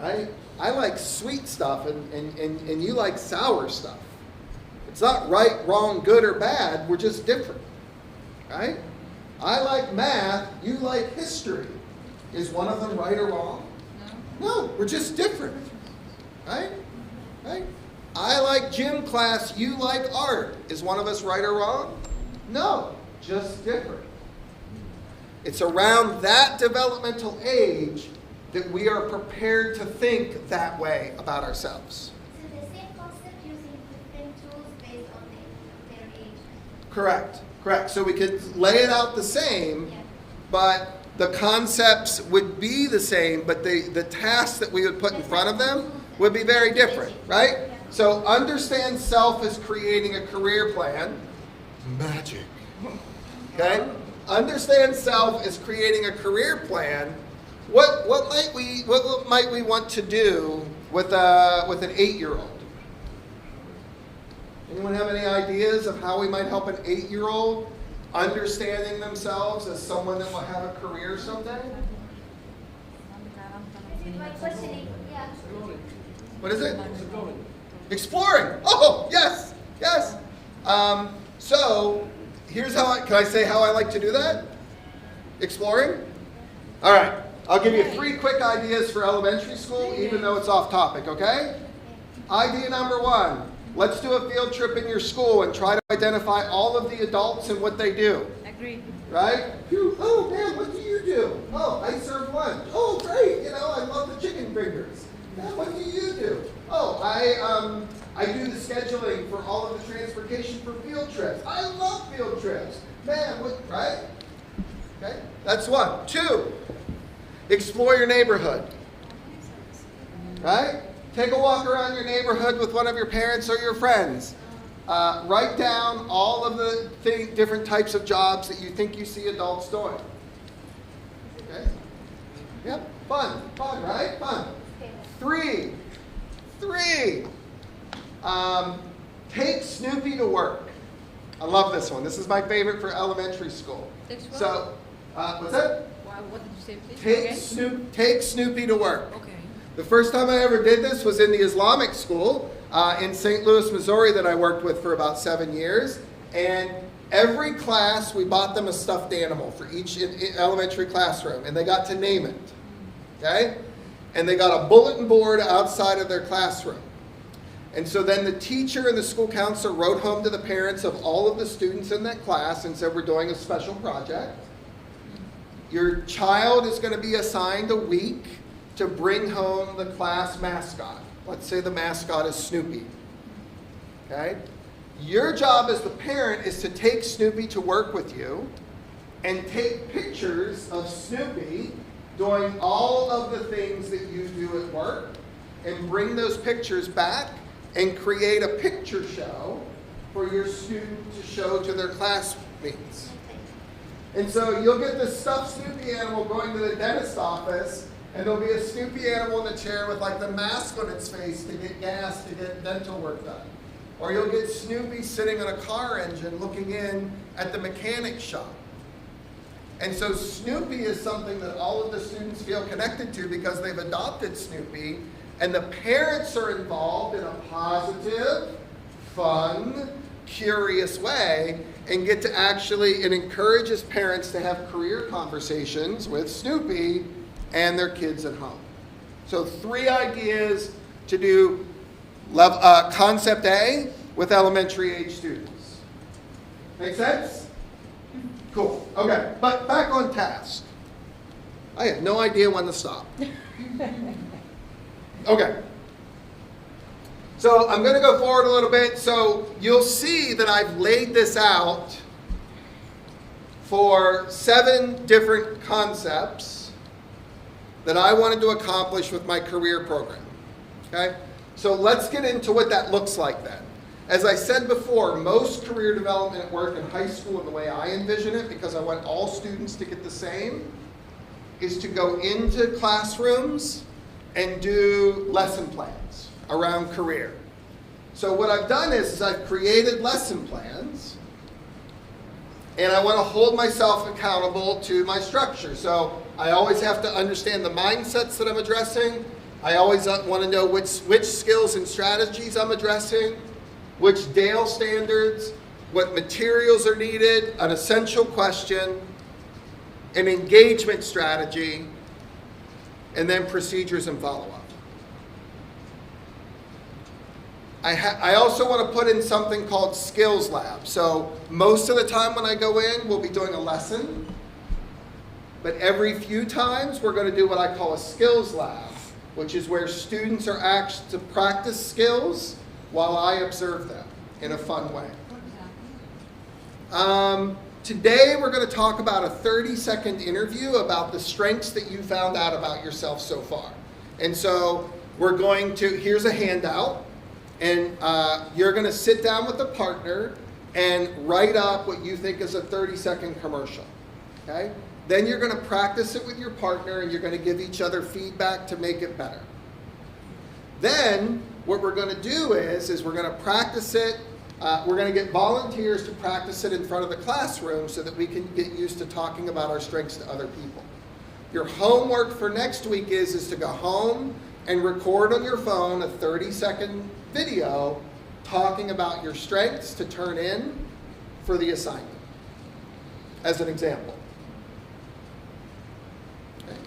right? I like sweet stuff and you like sour stuff. It's not right, wrong, good, or bad. We're just different, right? I like math. You like history. Is one of them right or wrong? No, we're just different, right? Right? I like gym class. You like art. Is one of us right or wrong? No, just different. It's around that developmental age that we are prepared to think that way about ourselves. So the same concept using different tools based on their age. Correct. So we could lay it out the same, but the concepts would be the same, but the tasks that we would put in front of them would be very different, right? So understand self as creating a career plan. Magic. Okay? Understand self as creating a career plan. What might we want to do with an 8-year-old? Anyone have any ideas of how we might help an 8-year-old understanding themselves as someone that will have a career someday? By questioning, yeah. What is it? Exploring. Oh, yes, yes. So here's how can I say how I like to do that? Exploring? All right. I'll give you 3 quick ideas for elementary school, even though it's off topic, okay? Idea number 1. Let's do a field trip in your school and try to identify all of the adults and what they do. Agreed. Right? Phew. Oh, man, what do you do? Oh, I serve lunch. Oh, great. I love the chicken fingers. Man, what do you do? Oh, I do the scheduling for all of the transportation for field trips. I love field trips. Man, what, right? Okay, that's 1. 2, explore your neighborhood. Right? Take a walk around your neighborhood with one of your parents or your friends. Write down all of the different types of jobs that you think you see adults doing. Okay? Yep, fun, right? Fun. 3, take Snoopy to work. I love this one. This is my favorite for elementary school. So, what's that? What did you say, please? Take Snoopy to work. Okay. The first time I ever did this was in the Islamic school in St. Louis, Missouri that I worked with for about 7 years. And every class, we bought them a stuffed animal for each elementary classroom, and they got to name it. Okay? And they got a bulletin board outside of their classroom. And so then the teacher and the school counselor wrote home to the parents of all of the students in that class and said, we're doing a special project. Your child is going to be assigned a week to bring home the class mascot. Let's say the mascot is Snoopy. Okay? Your job as the parent is to take Snoopy to work with you and take pictures of Snoopy doing all of the things that you do at work and bring those pictures back and create a picture show for your student to show to their classmates. And so you'll get this stuffed Snoopy animal going to the dentist office, and there'll be a Snoopy animal in the chair with like the mask on its face to get gas to get dental work done. Or you'll get Snoopy sitting on a car engine looking in at the mechanic shop. And so Snoopy is something that all of the students feel connected to because they've adopted Snoopy, and the parents are involved in a positive, fun, curious way, and get to actually, it encourages parents to have career conversations with Snoopy and their kids at home. So 3 ideas to do concept A with elementary age students. Make sense? Cool. Okay, but back on task. I have no idea when to stop. Okay. So I'm going to go forward a little bit. So you'll see that I've laid this out for 7 different concepts that I wanted to accomplish with my career program. Okay? So let's get into what that looks like then. As I said before, most career development work in high school, and the way I envision it, because I want all students to get the same, is to go into classrooms and do lesson plans around career. So what I've done is I've created lesson plans, and I want to hold myself accountable to my structure. So I always have to understand the mindsets that I'm addressing. I always want to know which skills and strategies I'm addressing, which Dale standards, what materials are needed, an essential question, an engagement strategy, and then procedures and follow-up. I also want to put in something called Skills Lab. So most of the time when I go in, we'll be doing a lesson. But every few times, we're going to do what I call a Skills Lab, which is where students are asked to practice skills while I observe them in a fun way. Today we're going to talk about a 30-second interview about the strengths that you found out about yourself so far. And so we're going to, here's a handout, and you're going to sit down with a partner and write up what you think is a 30-second commercial. Okay? Then you're going to practice it with your partner, and you're going to give each other feedback to make it better. Then what we're going to do is we're going to practice it we're going to get volunteers to practice it in front of the classroom so that we can get used to talking about our strengths to other people. Your homework for next week is to go home and record on your phone a 30-second video talking about your strengths to turn in for the assignment, as an example. Okay.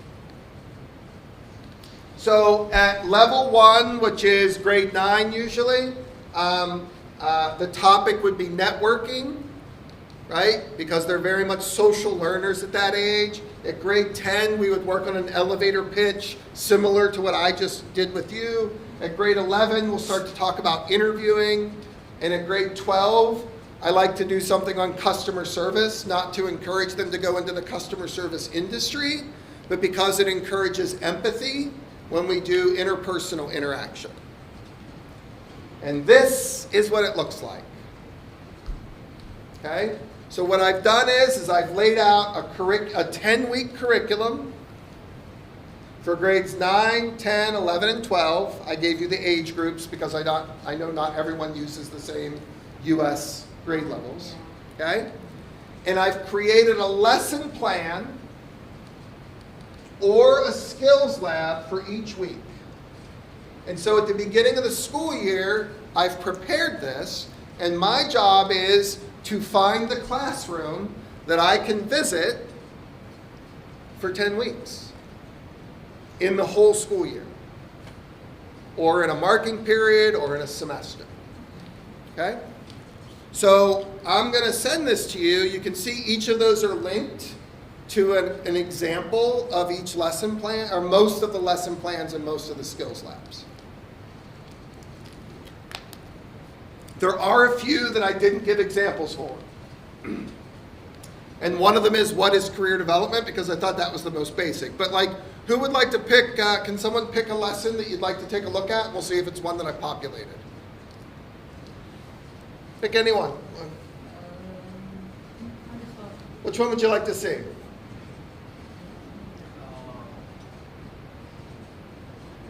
So at level 1, which is grade 9 usually, the topic would be networking, right? Because they're very much social learners at that age. At grade 10, we would work on an elevator pitch similar to what I just did with you. At grade 11, we'll start to talk about interviewing. And at grade 12, I like to do something on customer service, not to encourage them to go into the customer service industry, but because it encourages empathy when we do interpersonal interaction. And this is what it looks like. Okay? So what I've done is I've laid out a 10-week curriculum for grades 9, 10, 11, and 12. I gave you the age groups because I know not everyone uses the same U.S. grade levels. Okay? And I've created a lesson plan or a skills lab for each week. And so at the beginning of the school year, I've prepared this, and my job is to find the classroom that I can visit for 10 weeks in the whole school year, or in a marking period, or in a semester. Okay? So I'm going to send this to you. You can see each of those are linked to an example of each lesson plan, or most of the lesson plans and most of the skills labs. There are a few that I didn't give examples for. And one of them is what is career development, because I thought that was the most basic. But like, who would like to pick, can someone pick a lesson that you'd like to take a look at? And we'll see if it's one that I populated. Pick anyone. Which one would you like to see?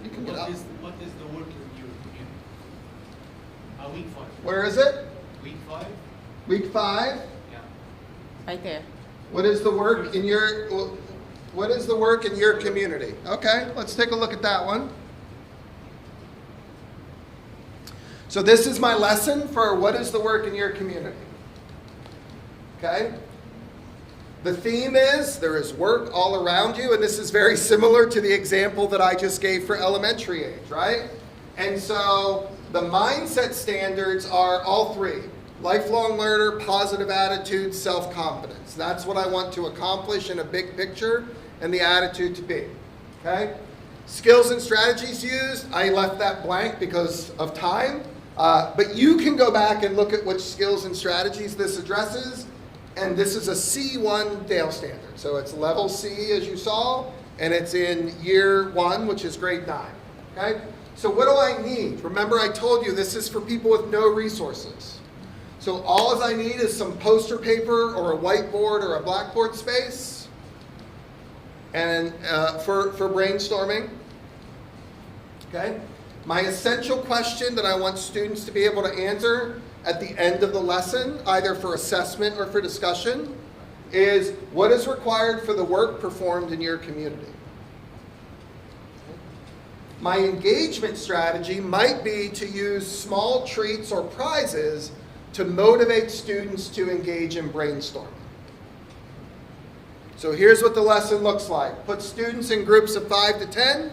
You can get up. What is the work in your community? Week 5. Where is it? Week 5? Week 5? Yeah. Right there. What is the work in your community? Okay, let's take a look at that one. So this is my lesson for what is the work in your community. Okay? The theme is there is work all around you, and this is very similar to the example that I just gave for elementary age, right? And so the mindset standards are all 3. Lifelong learner, positive attitude, self-confidence. That's what I want to accomplish in a big picture, and the attitude to be. Okay? Skills and strategies used, I left that blank because of time. But you can go back and look at which skills and strategies this addresses. And this is a C1 Dale standard. So it's level C, as you saw, and it's in year 1, which is grade 9. Okay? So what do I need? Remember, I told you this is for people with no resources. So all I need is some poster paper or a whiteboard or a blackboard space, and for brainstorming. Okay? My essential question that I want students to be able to answer at the end of the lesson, either for assessment or for discussion, is what is required for the work performed in your community? My engagement strategy might be to use small treats or prizes to motivate students to engage in brainstorming. So here's what the lesson looks like. Put students in groups of 5 to 10.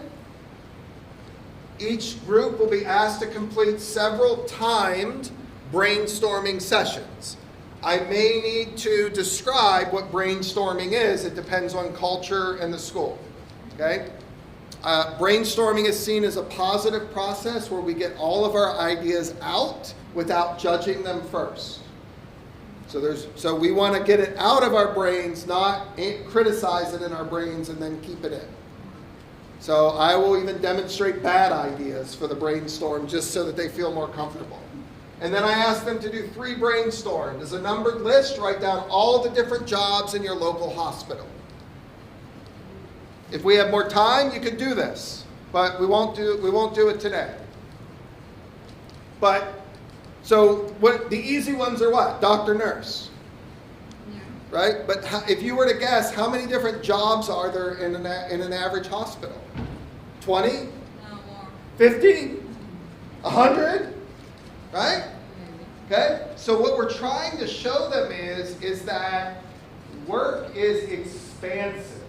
Each group will be asked to complete several timed brainstorming sessions. I may need to describe what brainstorming is. It depends on culture and the school. Okay? Brainstorming is seen as a positive process where we get all of our ideas out without judging them first. So we want to get it out of our brains, not criticize it in our brains and then keep it in. So I will even demonstrate bad ideas for the brainstorm just so that they feel more comfortable. And then I ask them to do 3 brainstorms. As a numbered list, write down all the different jobs in your local hospital. If we have more time, you could do this, but we won't do it today. But So what the easy ones are what? Doctor, nurse. Yeah. Right? But if you were to guess, how many different jobs are there in an average hospital? 20? No more. 50? 100? Right? Okay? So what we're trying to show them is that work is expansive.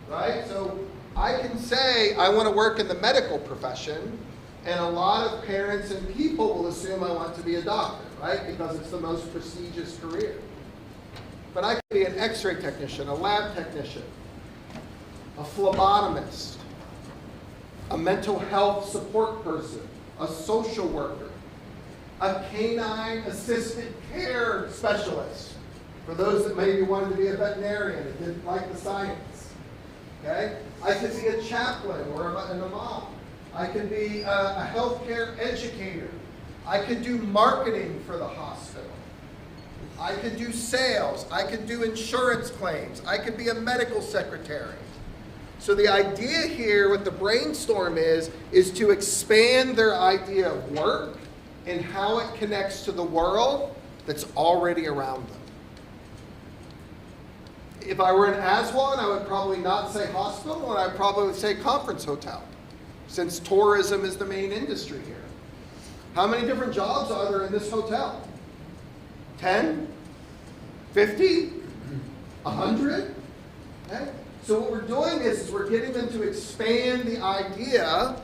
Right? So I can say I want to work in the medical profession, and a lot of parents and people will assume I want to be a doctor, right? Because it's the most prestigious career. But I could be an x-ray technician, a lab technician, a phlebotomist, a mental health support person, a social worker, a canine assistant care specialist, for those that maybe wanted to be a veterinarian and didn't like the science. Okay? I could be a chaplain or an imam. I could be a healthcare educator. I could do marketing for the hospital. I could do sales. I could do insurance claims. I could be a medical secretary. So the idea here with the brainstorm is to expand their idea of work and how it connects to the world that's already around them. If I were in Aswan, I would probably not say hospital, and I'd probably say conference hotel, since tourism is the main industry here. How many different jobs are there in this hotel? 10? 50? 100? Okay? So what we're doing is we're getting them to expand the idea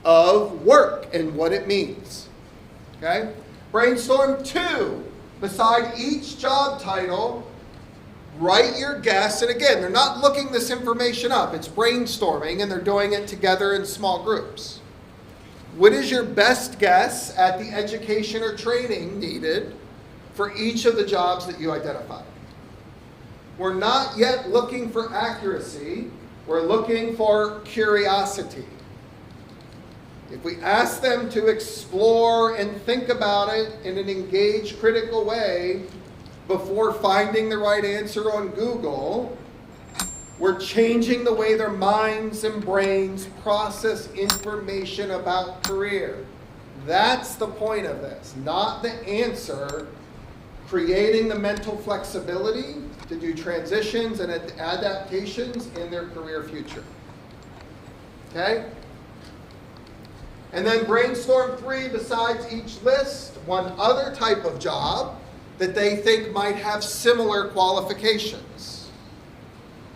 of work and what it means. Okay? Brainstorm 2. Beside each job title, write your guess. And again, they're not looking this information up. It's brainstorming, and they're doing it together in small groups. What is your best guess at the education or training needed for each of the jobs that you identified? We're not yet looking for accuracy. We're looking for curiosity. If we ask them to explore and think about it in an engaged, critical way before finding the right answer on Google, we're changing the way their minds and brains process information about career. That's the point of this, not the answer. Creating the mental flexibility to do transitions and adaptations in their career future. Okay? And then brainstorm 3, besides each list, one other type of job that they think might have similar qualifications.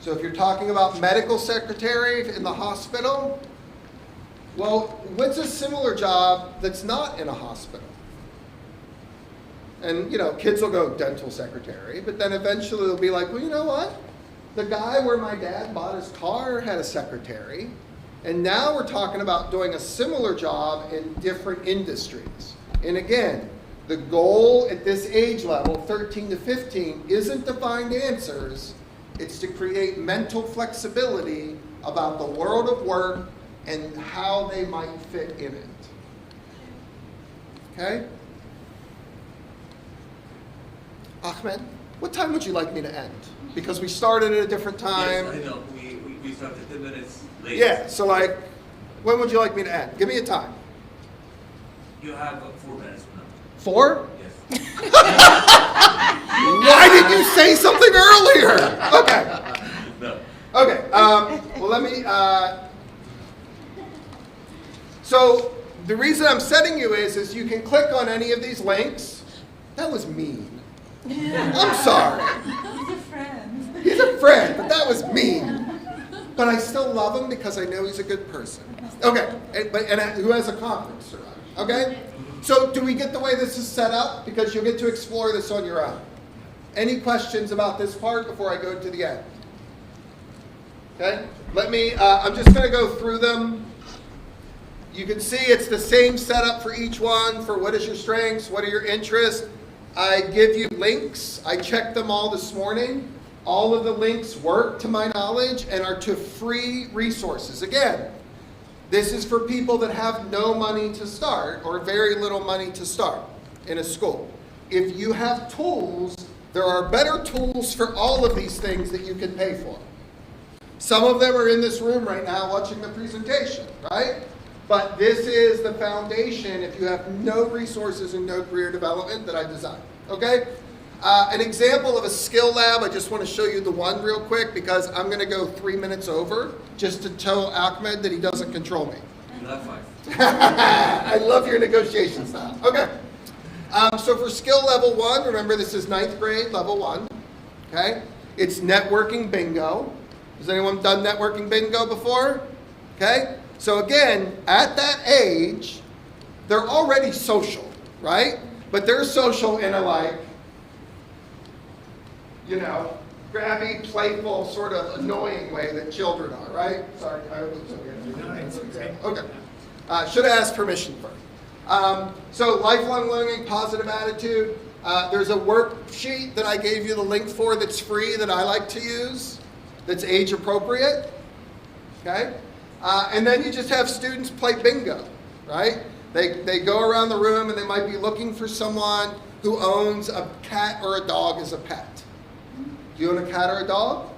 So if you're talking about medical secretary in the hospital, well, what's a similar job that's not in a hospital? And, kids will go dental secretary, but then eventually they'll be like, well, you know what? The guy where my dad bought his car had a secretary. And now we're talking about doing a similar job in different industries. And again, the goal at this age level, 13 to 15, isn't to find answers. It's to create mental flexibility about the world of work and how they might fit in it. Okay? Ahmed, what time would you like me to end? Because we started at a different time. Yes, I know. We started 10 minutes late. Yeah, so when would you like me to end? Give me a time. You have 4 minutes from now. 4? Yes. Why didn't you say something earlier? Okay. No. Okay, well let me, so the reason I'm setting you is you can click on any of these links. That was mean. I'm sorry. He's a friend. He's a friend, but that was mean. But I still love him because I know he's a good person. Okay, and who has a conference survivor. Okay? So do we get the way this is set up? Because you'll get to explore this on your own. Any questions about this part before I go to the end? Okay? I'm just going to go through them. You can see it's the same setup for each one, for what is your strengths, what are your interests. I give you links. I checked them all this morning. All of the links work to my knowledge and are to free resources. Again, this is for people that have no money to start or very little money to start in a school. If you have tools, there are better tools for all of these things that you can pay for. Some of them are in this room right now watching the presentation, right? But this is the foundation if you have no resources and no career development that I designed. Okay? An example of a skill lab, I just want to show you the one real quick because I'm going to go 3 minutes over just to tell Ahmed that he doesn't control me. Not fine. I love your negotiation style. Okay. So for skill level 1, remember this is 9th grade, level 1. Okay? It's networking bingo. Has anyone done networking bingo before? Okay? So again, at that age, they're already social, right? But they're social in a like, grabby, playful, sort of annoying way that children are, right? Sorry, I hope it's okay. Okay. Should have asked permission first. So lifelong learning, positive attitude. There's a worksheet that I gave you the link for that's free that I like to use, that's age appropriate. Okay? And then you just have students play bingo, right? They go around the room and they might be looking for someone who owns a cat or a dog as a pet. Do you own a cat or a dog?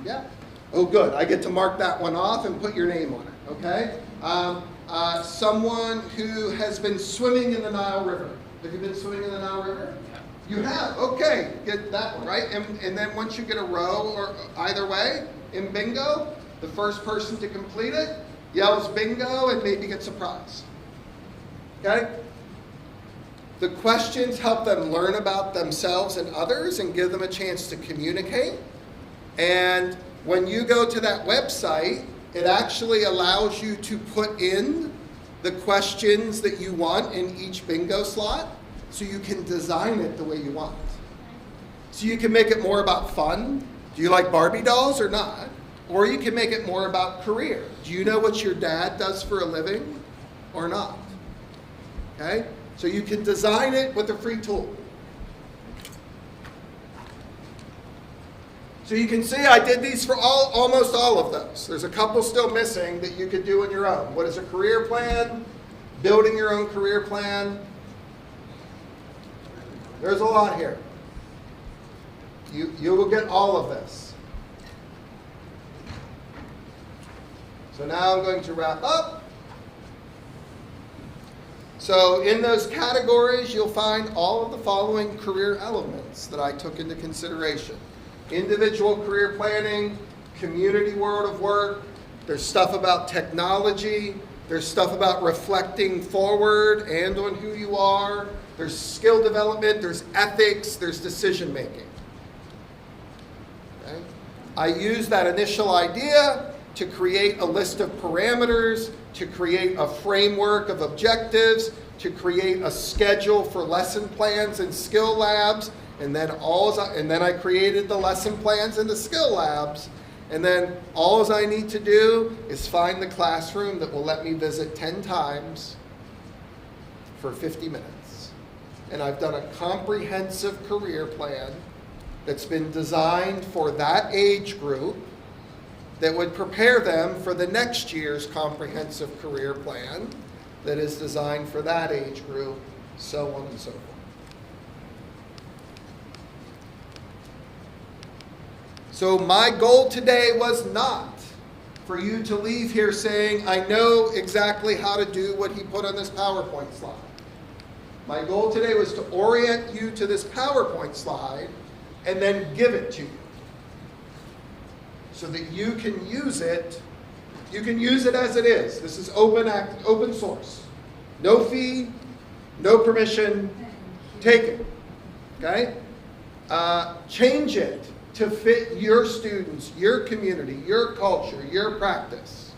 Yeah. Oh, good. I get to mark that one off and put your name on it, okay? Someone who has been swimming in the Nile River. Have you been swimming in the Nile River? You have? Okay. Get that one, right? And then once you get a row or either way in bingo, the first person to complete it yells bingo and maybe gets a prize. Okay? The questions help them learn about themselves and others and give them a chance to communicate. And when you go to that website, it actually allows you to put in the questions that you want in each bingo slot so you can design it the way you want. So you can make it more about fun. Do you like Barbie dolls or not? Or you can make it more about career. Do you know what your dad does for a living or not? Okay? So you can design it with a free tool. So you can see I did these for almost all of those. There's a couple still missing that you could do on your own. What is a career plan? Building your own career plan. There's a lot here. You will get all of this. So now I'm going to wrap up. So in those categories, you'll find all of the following career elements that I took into consideration. Individual career planning, community world of work, there's stuff about technology, there's stuff about reflecting forward and on who you are, there's skill development, there's ethics, there's decision making. Okay? I use that initial idea to create a list of parameters, to create a framework of objectives, to create a schedule for lesson plans and skill labs, and then I created the lesson plans and the skill labs, and then all I need to do is find the classroom that will let me visit 10 times for 50 minutes. And I've done a comprehensive career plan that's been designed for that age group that would prepare them for the next year's comprehensive career plan that is designed for that age group, so on and so forth. So my goal today was not for you to leave here saying, I know exactly how to do what he put on this PowerPoint slide. My goal today was to orient you to this PowerPoint slide and then give it to you, so that you can use it. You can use it as it is. This is open source. No fee, no permission. Take it. Okay? Change it to fit your students, your community, your culture, your practice.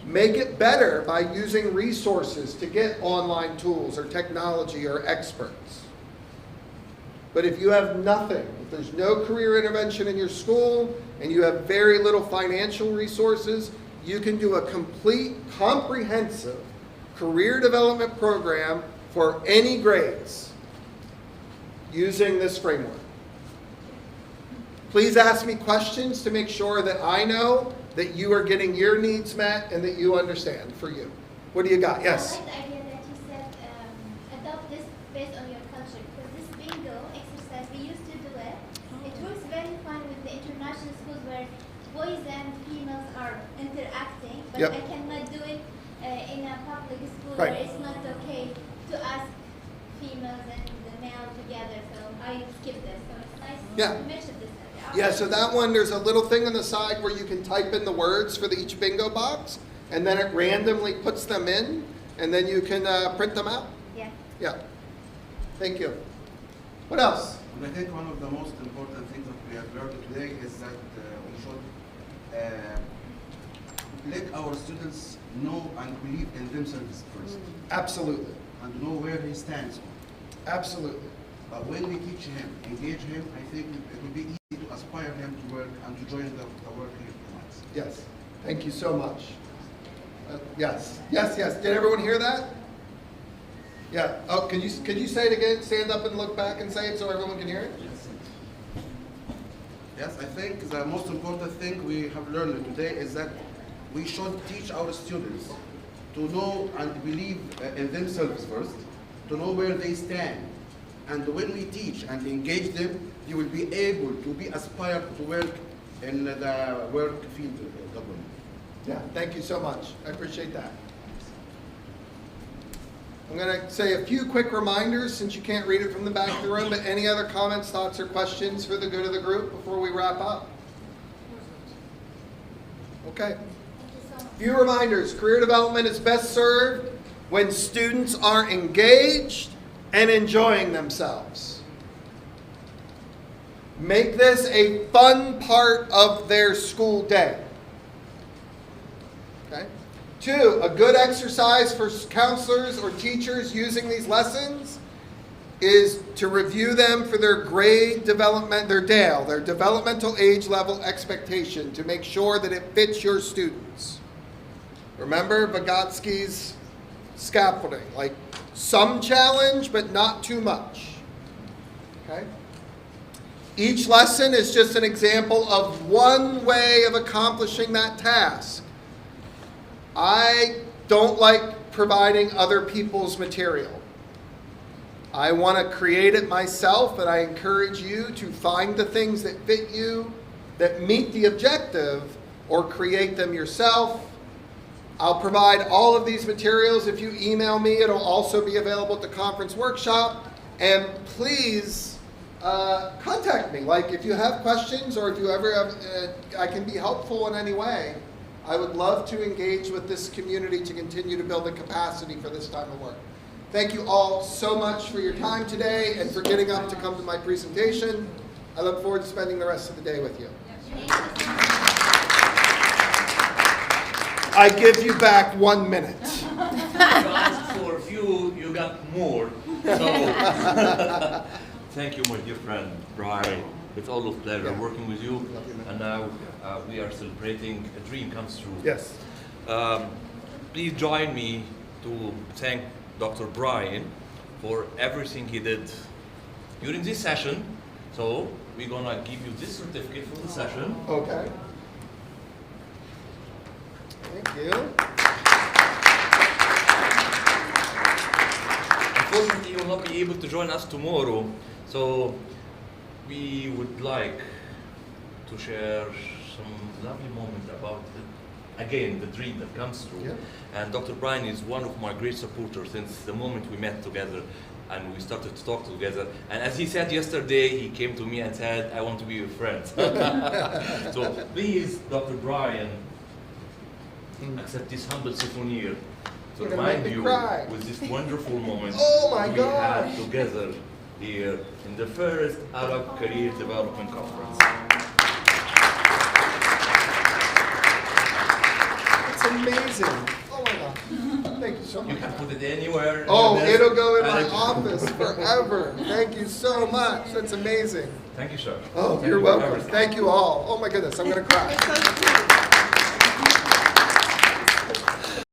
Make it better by using resources to get online tools or technology or experts. But if you have nothing, if there's no career intervention in your school, and you have very little financial resources, you can do a complete, comprehensive career development program for any grades using this framework. Please ask me questions to make sure that I know that you are getting your needs met and that you understand for you. What do you got? Yes? I like the idea that you said adopt this based on your culture, because this bingo exercise, we used to do it. It works very fine with the international schools where boys and females are interacting, but Yep. I cannot do it school Right. where it's not okay to ask females and the male together, so I skipped this. So it's nice Yeah. to mention this. Yeah, so that one, there's a little thing on the side where you can type in the words for each bingo box, and then it randomly puts them in, and then you can print them out. Yeah. Yeah. Thank you. What else? And I think one of the most important things that we have learned today is that we should let our students know and believe in themselves first, Absolutely. and know where he stands on. Absolutely. But when we teach him, engage him, I think it will be easy to aspire him to work and to join the work here tonight. Yes. Thank you so much. Yes. Yes, yes. Did everyone hear that? Yeah. Oh, can you say it again? Stand up and look back and say it so everyone can hear it? Yes, I think the most important thing we have learned today is that we should teach our students to know and believe in themselves first, to know where they stand. And when we teach and engage them, you will be able to be aspired to work in the work field government. Yeah, thank you so much. I appreciate that. I'm going to say a few quick reminders since you can't read it from the back of the room, but any other comments, thoughts, or questions for the good of the group before we wrap up? Okay. Thank you so much. Few reminders. Career development is best served when students are engaged and enjoying themselves. Make this a fun part of their school day. Okay? 2, a good exercise for counselors or teachers using these lessons is to review them for their grade development, their DALE, their developmental age level expectation, to make sure that it fits your students. Remember Vygotsky's scaffolding, like some challenge, but not too much. Okay? Each lesson is just an example of one way of accomplishing that task. I don't like providing other people's material. I want to create it myself, and I encourage you to find the things that fit you, that meet the objective, or create them yourself. I'll provide all of these materials. If you email me, it'll also be available at the conference workshop. And please contact me. Like if you have questions or if you ever have, I can be helpful in any way. I would love to engage with this community to continue to build the capacity for this type of work. Thank you all so much for your time today and for getting up to come to my presentation. I look forward to spending the rest of the day with you. I give you back 1 minute. You asked for a few, you got more. So, thank you, my dear friend, Brian. It's always a pleasure working with you. And now we are celebrating a dream comes true. Yes. Please join me to thank Dr. Brian for everything he did during this session. So we're gonna give you this certificate for the session. Okay. Thank you. Unfortunately, you will not be able to join us tomorrow, so we would like to share some lovely moments about again the dream that comes true. Yeah. And Dr. Brian is one of my great supporters since the moment we met together and we started to talk together. And as he said yesterday, he came to me and said, I want to be your friend. So please, Dr. Brian, accept this humble souvenir to You're gonna remind make me you cry. with this wonderful moment Oh my we gosh. had together here in the first Arab Career Development Conference. It's amazing. Oh my gosh. Thank you so You much. can put it anywhere. Oh, in the it'll go in my desk. office forever. Thank you so much. That's amazing. Thank you, sir. Oh, Thank you're you for welcome. everything. Thank you all. Oh my goodness, I'm gonna cry.